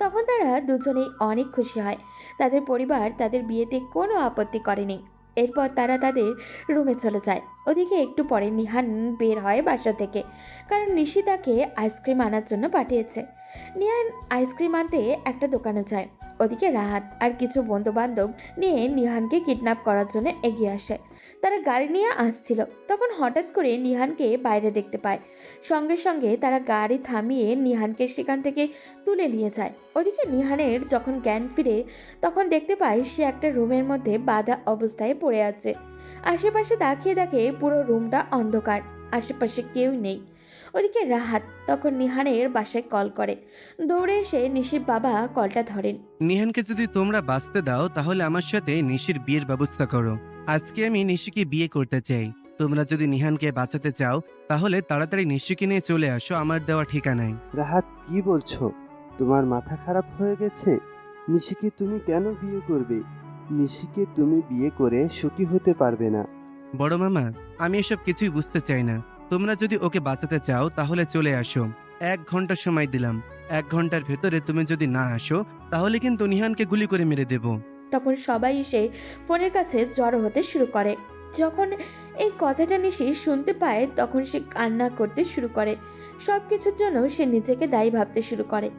তখন তারা দুজনেই অনেক খুশি হয়। তাদের পরিবার তাদের বিয়েতে কোনো আপত্তি করেনি। এরপর তারা তাদের রুমে চলে যায়। ওদিকে একটু পরে নিহান বের হয় বাসা থেকে, কারণ নিশি তাকে আইসক্রিম আনার জন্য পাঠিয়েছে। নিহান আইসক্রিম আনতে একটা দোকানে যায়। ওদিকে রাহাত আর কিছু বন্ধু বান্ধব নিয়ে নিহানকে কিডন্যাপ করার জন্য এগিয়ে আসে। তারা গাড়ি নিয়ে আসছিল, তখন হঠাৎ করে নিহানকে বাইরে দেখতে পায়। সঙ্গে সঙ্গে তারা গাড়ি থামিয়ে নিহানকে সেখান থেকে তুলে নিয়ে যায়। ওদিকে নিহানের যখন জ্ঞান ফিরে, তখন দেখতে পায় সে একটা রুমের মধ্যে বাঁধা অবস্থায় পড়ে আছে। আশেপাশে তাকিয়ে দেখে পুরো রুমটা অন্ধকার, আশেপাশে কেউ নেই। ওদিকে রাহাত তখন নিহানের বাসায় কল করে। দৌড়ে এসে নিশির বাবা কলটা ধরেন। নিহানকে যদি তোমরা বাঁচতে দাও তাহলে আমার সাথে নিশির বিয়ের ব্যবস্থা করো। আজকে আমি নিশিকে বিয়ে করতে চাই। তোমরা যদি নিহানকে বাঁচাতে চাও তাহলে তাড়াতাড়ি নিশিকে নিয়ে চলে আসো আমার দেওয়া ঠিকানায়। রাহাত, কি বলছো? তোমার মাথা খারাপ হয়ে গেছে? নিশিকে তুমি কেন বিয়ে করবে? নিশিকে তুমি বিয়ে করে সুখী হতে পারবে না। বড় মামা, আমি এসব কিছুই বুঝতে চাই না। তোমরা যদি ওকে বাঁচাতে চাও তাহলে চলে আসো। 1 ঘন্টা সময় দিলাম। 1 ঘন্টার ভেতরে তুমি যদি না আসো তাহলে কিন্তু নিহানকে গুলি করে মেরে দেব। তখন সবাই এসে ফোনের কাছে জড়ো হতে শুরু করে। যখন এই কথাটা নিশি শুনতে পায় তখন সে কান্না করতে শুরু করে। সব কিছুর জন্য সে নিজেকে দায়ী ভাবতে শুরু করে।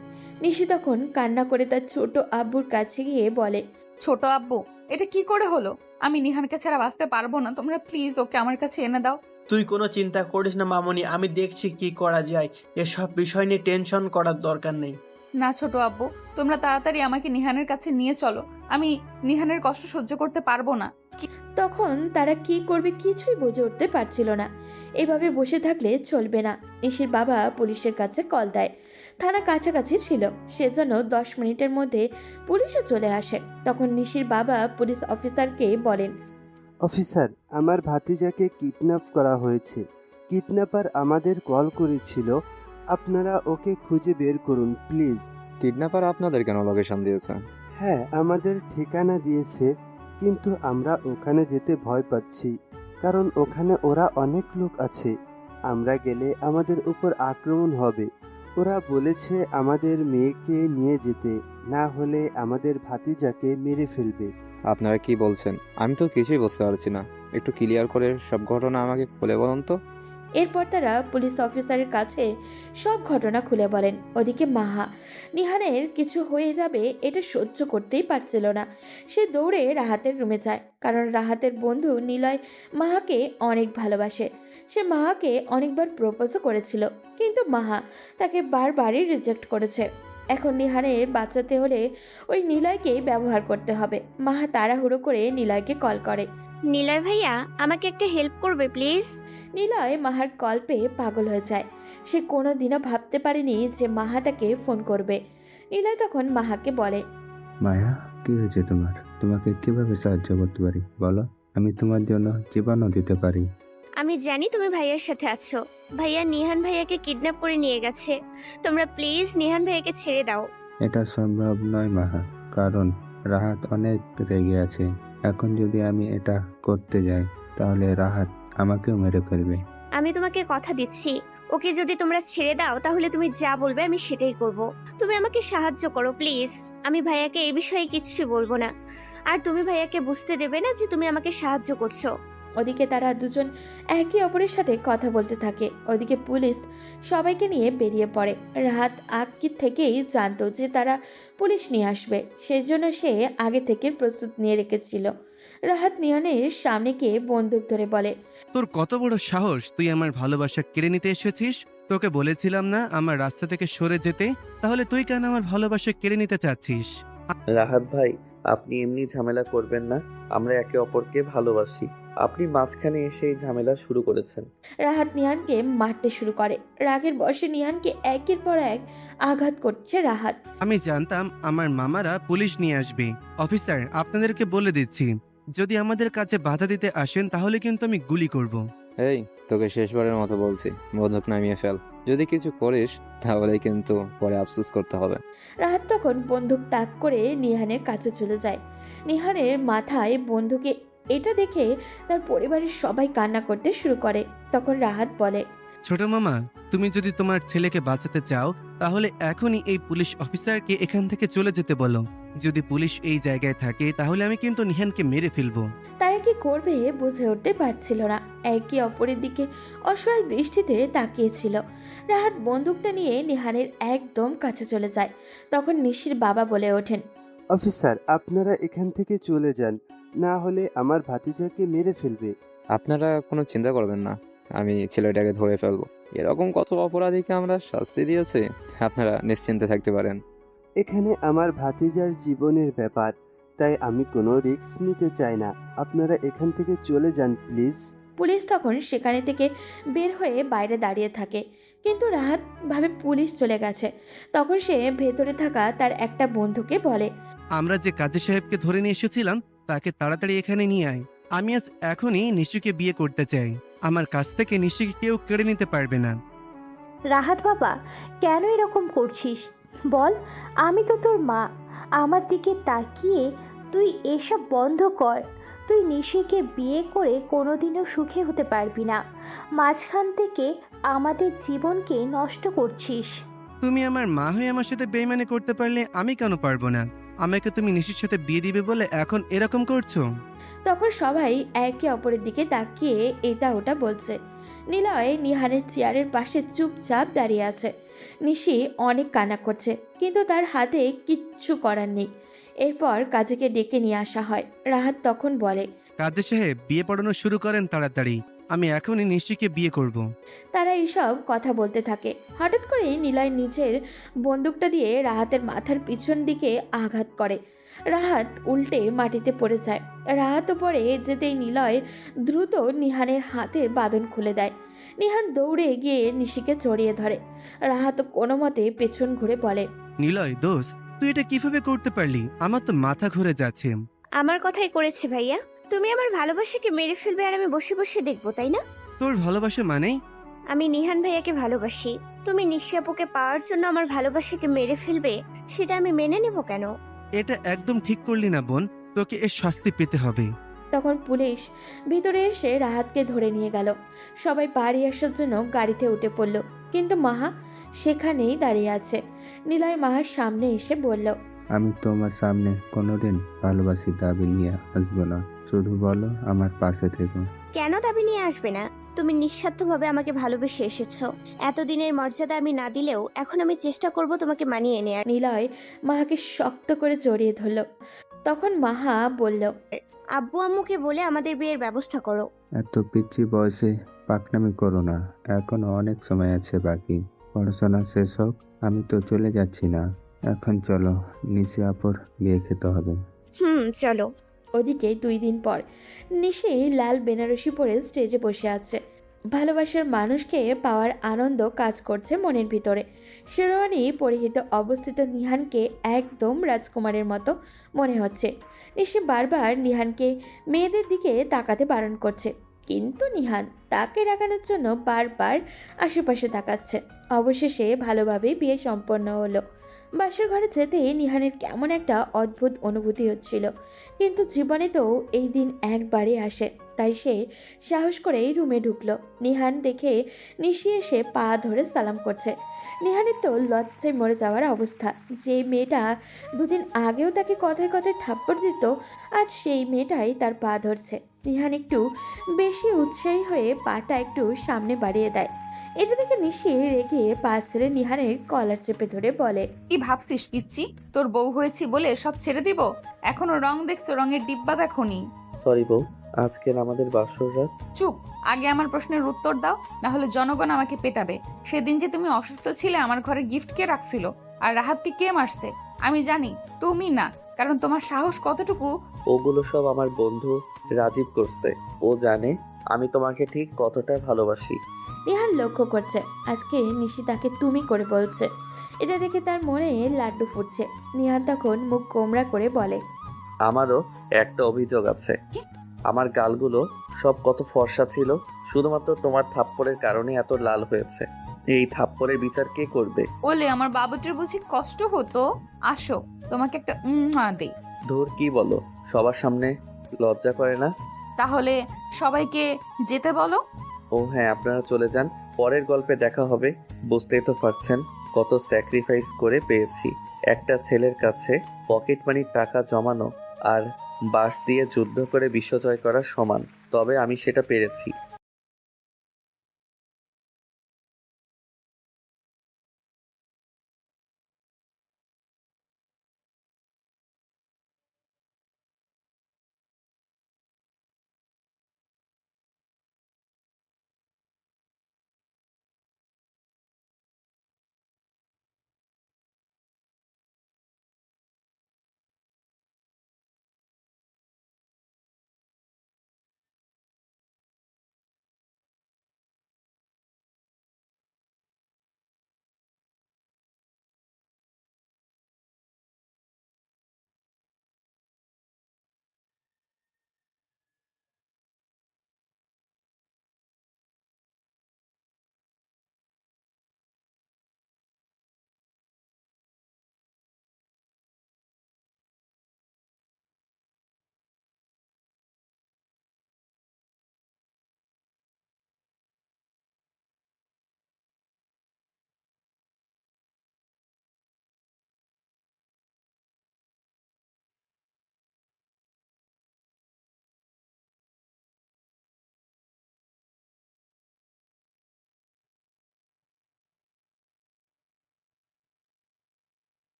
নিশি তখন কান্না করে তার ছোট আব্বুর কাছে গিয়ে বলে, ছোট আব্বু, এটা কি করে হলো? আমি নিহানকে ছাড়া বাঁচতে পারবো না, তোমরা প্লিজ ওকে আমার কাছে এনে দাও। তুই কোনো চিন্তা করিস না মামনি, আমি দেখছি কি করা যায়। এসব বিষয় নিয়ে টেনশন করার দরকার নেই। না ছোট আব্বু, তোমরা তাড়াতাড়ি আমাকে নিহানের কাছে নিয়ে চলো। আমি নিহানের কষ্ট সহ্য করতে পারবো না। তখন তারা কি করবে কিছুই বুঝে উঠতে পারছিল না। এভাবে বসে থাকলে চলবে না। নিশির বাবা পুলিশের কাছে কল দেয়। থানা কাছাকাছি ছিল, সেজন্য 10 মিনিটের মধ্যে পুলিশও চলে আসে। তখন নিশির বাবা পুলিশ অফিসারকে বলেন, অফিসার, আমার ভাতিজাকে কিডন্যাপ করা হয়েছে। কিডন্যাপার আমাদের কল করেছিল, আপনারা ওকে খুঁজে বের করুন প্লিজ। কিডন্যাপার আপনাদের কেন লোকেশন দিয়েছে? হ্যাঁ, আমাদের ঠিকানা দিয়েছে, কিন্তু আমরা ওখানে যেতে ভয় পাচ্ছি, কারণ ওখানে ওরা অনেক লোক আছে। আমরা গেলে আমাদের উপর আক্রমণ হবে। ওরা বলেছে আমাদের মেয়েকে নিয়ে যেতে, না হলে আমাদের ভাতিজাকে মেরে ফেলবে। আপনারা কি বলছেন? আমি তো কিছুই বুঝতে পারছি না। একটু ক্লিয়ার করে সব ঘটনা আমাকে খুলে বলুন তো। এরপর তারা পুলিশ অফিসারের কাছে সব ঘটনা খুলে বলেন। ওদিকে মাহা নিহানের কিছু হয়ে যাবে এটা সহ্য করতেই পারছিল না। সে দৌড়ে রাহাতের রুমে যায়, কারণ রাহাতের বন্ধু নিলয় মাহাকে অনেক ভালোবাসে। সে মাহাকে অনেকবার প্রপোজও করেছিল, কিন্তু মাহা তাকে বারবারই রিজেক্ট করেছে। এখন নিহানের বাঁচাতে হলে ওই নিলয়কেই ব্যবহার করতে হবে। মাহা তাড়াহুড়ো করে নিলয়কে কল করে। নিলয় ভাইয়া, আমাকে একটা হেল্প করবে প্লিজ? নিলয় মাহার কল পেয়ে পাগল হয়ে যায়। সে কোনোদিনও ভাবতে পারেনি যে মাহা তাকে ফোন করবে। নিলয় তখন মাহাকে বলে, মায়া, কি হয়েছে তোমার? তোমাকে কিভাবে সাহায্য করতে পারি বলো? আমি তোমার জন্য জীবনও দিতে পারি। আমি জানি তুমি ভাইয়ার সাথে আছো। ভাইয়া নিহান ভাইয়াকে কিডন্যাপ করে নিয়ে গেছে। তোমরা প্লিজ নিহান ভাইয়াকে ছেড়ে দাও। এটা সম্ভব নয় মাহা, কারণ রাহাত অনেক রেগে আছে। এখন যদি আমি এটা করতে যাই তাহলে রাহাত আমাকেও মেরে ফেলবে। আমি তোমাকে কথা দিচ্ছি, ওকে যদি তোমরা ছেড়ে দাও তাহলে তুমি যা বলবে আমি সেটাই করব। তুমি আমাকে সাহায্য করো প্লিজ। আমি ভাইয়াকে এই বিষয়ে কিচ্ছু বলবো না, আর তুমি ভাইয়াকে বুঝতে দেবে না যে তুমি আমাকে সাহায্য করছো। ওদিকে তারা দুজন একে অপরের সাথে কথা বলতে থাকে। ওদিকে পুলিশ সবাইকে নিয়ে বেরিয়ে পড়ে। রাহাত আগে থেকেই জানতো যে তারা পুলিশ নিয়ে আসবে, সেজন্য সে আগে থেকে প্রস্তুত নিয়ে রেখেছিল। রাহাত নিহানের সামনে গিয়ে বন্দুক ধরে বলে, তোর কত বড় সাহস, তুই আমার ভালোবাসা কেড়ে নিতে এসেছিস? তোকে বলেছিলাম না আমার রাস্তা থেকে সরে যেতে? তাহলে তুই কেন আমার ভালোবাসা কেড়ে নিতে চাচ্ছিস? রাহাত ভাই, আপনি এমনি ঝামেলা করবেন না। আমরা একে অপরকে ভালোবাসি। আপনি মাঝখানে এসে এই ঝামেলা শুরু করেছেন। রাহাত নিহানকে মারতে শুরু করে। রাগের বশে নিহানকে একের পর এক আঘাত করছে রাহাত। আমি জানতাম আমার মামারা পুলিশ নিয়ে আসবে। অফিসার, আপনাদেরকে বলে দিচ্ছি, যদি আমাদের কাছে বাধা দিতে আসেন তাহলে কিন্তু আমি গুলি করব। এই, তোকে শেষবারের মতো বলছি, বন্দুক নামিয়ে ফেল। যদি কিছু করিস তাহলে কিন্তু পরে আফসোস করতে হবে। রাহাত তখন বন্দুক তাক করে নিহানের কাছে চলে যায়। নিহানের মাথায় বন্দুকে এটা দেখে তার পরিবারের সবাই কান্না করতে শুরু করে। তখন রাহাত বলে, ছোট মামা, তুমি যদি তোমার ছেলেকে বাঁচাতে চাও তাহলে এখনই এই পুলিশ অফিসারকে এখান থেকে চলে যেতে বলো। যদি পুলিশ এই জায়গায় থাকে তাহলে আমি কিন্তু নিহানকে মেরে ফেলবো। তারা কি করবে বুঝে উঠতে পারছিল না। একে অপরের দিকে অসহায় দৃষ্টিতে তাকিয়েছিল। রাহাত বন্দুকটা নিয়ে নিহানের একদম কাছে চলে যায়। তখন নিশির বাবা বলে ওঠেন, অফিসার, আপনারা এখান থেকে চলে যান, না হলে আমার ভাতিজাকে মেরে ফেলবে। আপনারা কোনো চিন্তা করবেন না, আমি ছেলেটাকে ধরে ফেলবো। এরকম কত অপরাধীকে আমরা শাস্তি দিয়েছি, আপনারা নিশ্চিন্তে থাকতে পারেন। এখানে আমার ভাতিজার জীবনের ব্যাপার, তাই আমি কোনো রিস্ক নিতে চাই না। আপনারা এখান থেকে চলে যান প্লিজ। পুলিশ তখন সেখানে থেকে বের হয়ে বাইরে দাঁড়িয়ে থাকে, কিন্তু রাহাত ভাবে পুলিশ চলে গেছে। তখন সে ভেতরে থাকা তার একটা বন্ধুকে বলে, আমরা যে কাজী সাহেবকে ধরে নিয়ে এসেছিলাম তাকে তাড়াতাড়ি এখানে নিয়ে আয়। আমি আজ এখনই নিশুকে বিয়ে করতে চাই। আমার কাছ থেকে নিশুকে কেউ কেড়ে নিতে পারবে না। রাহাত বাবা, কেন এরকম করছিস বল? আমি তো তোর মা। আমার দিকে তাকিয়ে তুই এসব বন্ধ কর। তুই নিশিকে বিয়ে করে কোনোদিনও সুখী হতে পারবি না। মাঝখান থেকে আমাদের জীবনকে নষ্ট করছিস। তুমি আমার মা হয়ে আমার সাথে বেইমানি করতে পারলে আমি কেন পারবো না? আমাকে তুমি নিশুর সাথে বিয়ে দিবে বলে এখন এরকম করছো? তখন সবাই একে অপরের দিকে তাকিয়ে এটা ওটা বলছে। নিলয় নিহানের চেয়ারের পাশে চুপচাপ দাঁড়িয়ে আছে। নিশি অনেক কান্না করছে, কিন্তু তার হাতে কিচ্ছু করার নেই। এরপর কাজীকে ডেকে নিয়ে আসা হয়। রাহাত তখন বলে, কাজী সাহেব, বিয়ে পড়ানো শুরু করেন তাড়াতাড়ি। আমি এখনই নিশুকে বিয়ে করব। তারা এইসব কথা বলতে থাকে। হঠাৎ করে নিলয় নিজের বন্দুকটা দিয়ে রাহাতের মাথার পিছন দিকে আঘাত করে। রাহাত উল্টে মাটিতে পড়ে যায়। রাহাতও পড়ে যেতেই নিলয় দ্রুত নিহানের হাতের বাঁধন খুলে দেয়। নিহান দৌড়ে গিয়ে নিশিকে জড়িয়ে ধরে। রাহাত কোনো মতে পেছন ঘুরে বলে, নিলয় দোস্ত, তুই এটা কিভাবে করতে পারলি? আমার তো মাথা ঘুরে যাচ্ছে। আমার কথাই করেছে ভাইয়া। তুমি আমার ভালোবাসাকে মেরে ফেলবে আর আমি বসে বসে দেখবো, তাই না? তোর ভালোবাসা মানে? আমি নিহান ভাইয়াকে ভালোবাসি। তুমি নিশাপুকে পাওয়ার জন্য আমার ভালোবাসাকে মেরে ফেলবে, সেটা আমি মেনে নেব কেন? এটা একদম ঠিক করলি না বোন, তোকে এর শাস্তি পেতে হবে। তখন পুলিশ ভিতরে এসে রাহাতকে ধরে নিয়ে গেল। সবাই বাড়ি আসার জন্য গাড়িতে উঠে পড়ল, কিন্তু মাহা সেখানেই দাঁড়িয়ে আছে। নিলয় মাহার সামনে এসে বলল, আমি তোমার সামনে কোনোদিন ভালোবাসি দাবি নিয়ে আসবো না। শুধু বলো আমার পাশে থেকো। কেন দাবি নিয়ে আসবে না? তুমি নিঃস্বার্থভাবে আমাকে ভালোবেসে এসেছো। এতদিনের মর্যাদা আমি না দিলেও এখন আমি চেষ্টা করব তোমাকে মানিয়ে নেয়ার। নিলয় মাহাকে শক্ত করে জড়িয়ে ধরল। তখন মাহা বলল, আব্বু আম্মুকে বলে আমাদের বিয়ের ব্যবস্থা করো। এত পিচ্ছি বয়সে পাকনামি করো না, এখনো অনেক সময় আছে বাকি। পড়াশোনা শেষ হোক, আমি তো চলে যাচ্ছি না। এখন চলো, নিশি আপুর বিয়ে খেতে হবে। চলো। ওদিকে 2 দিন পর নিশি লাল বেনারসি পরে স্টেজে বসে আছে। ভালোবাসার মানুষকে পাওয়ার আনন্দ কাজ করছে মনের ভিতরে। শেরওয়ানি পরিহিত অবস্থিত নিহানকে একদম রাজকুমারের মতো মনে হচ্ছে। নিশি বারবার নিহানকে মেয়েদের দিকে তাকাতে বারণ করছে, কিন্তু নিহান তাকে ডাকানোর জন্য বারবার আশেপাশে তাকাচ্ছে। অবশেষে ভালোভাবেই বিয়ে সম্পন্ন হলো। বাসর ঘরে যেতে নিহানের কেমন একটা অদ্ভুত অনুভূতি হচ্ছিল, কিন্তু জীবনে তো এই দিন একবারই আসে, তাই সে সাহস করেই রুমে ঢুকলো। নিহান দেখে নিশি এসে পা ধরে সালাম করছে। নিহানের তো লজ্জায় মরে যাওয়ার অবস্থা। যে মেয়েটা দুদিন আগেও তাকে কথায় কথায় থাপ্পড় দিত, আজ সেই মেয়েটাই তার পা ধরছে। নিহান একটু বেশি উৎসাহী হয়ে পাটা একটু সামনে বাড়িয়ে দেয়। এটা দেখে নিশি রেগে পা ছেড়ে নিহানের কলার চেপে ধরে বলে, কি ভাবছিস পিচ্ছি? তোর বউ হয়েছি বলে সব ছেড়ে দিব? এখনো রং দেখছো, রঙের ডিব্বা দেখোনি? সরি বউ, আজকের আমাদের বাসর রাত। চুপ, আগে আমার প্রশ্নের উত্তর দাও, না হলে জনগণ আমাকে পেটাবে। সেদিন যে তুমি অসুস্থ ছিলে, আমার ঘরে গিফট কে রাখছিল? আর রাহাতকে কে মারছে? আমি জানি, তুমি না, কারণ তোমার সাহস কতটুকু। ওগুলো সব আমার বন্ধু রাজীব করছে। ও জানে আমি তোমাকে ঠিক কতটা ভালোবাসি। নিহান লক্ষ্য করছে আজকে নিশি তাকে তুমি করে বলছে। এটা দেখে তার মনে লাড্ডু ফুটছে। নিহান তখন মুখ গোমরা করে বলে, আমারও একটা অভিযোগ আছে। আমার গালগুলো সব কত ফর্সা ছিল, শুধুমাত্র তোমার থাপ্পড়ের কারণে এত লাল হয়েছে। এই থাপ্পড়ের বিচার কে করবে? ওলে আমার বাবুটির বুঝি কষ্ট হতো? আসো, তোমাকে একটা দেই। ধুর, কি বলো? সবার সামনে লজ্জা করে না? তাহলে সবাইকে যেতে বলো। ও হ্যাঁ, আপনারা চলে যান, পরের গল্পে দেখা হবে। বুঝতেই তো পারছেন কত স্যাক্রিফাইস করে পেয়েছি। একটা ছেলের কাছে পকেট মানির টাকা জমানো আর বাঁশ দিয়ে যুদ্ধ করে বিশ্বজয় করার সমান। তবে আমি সেটা পেরেছি।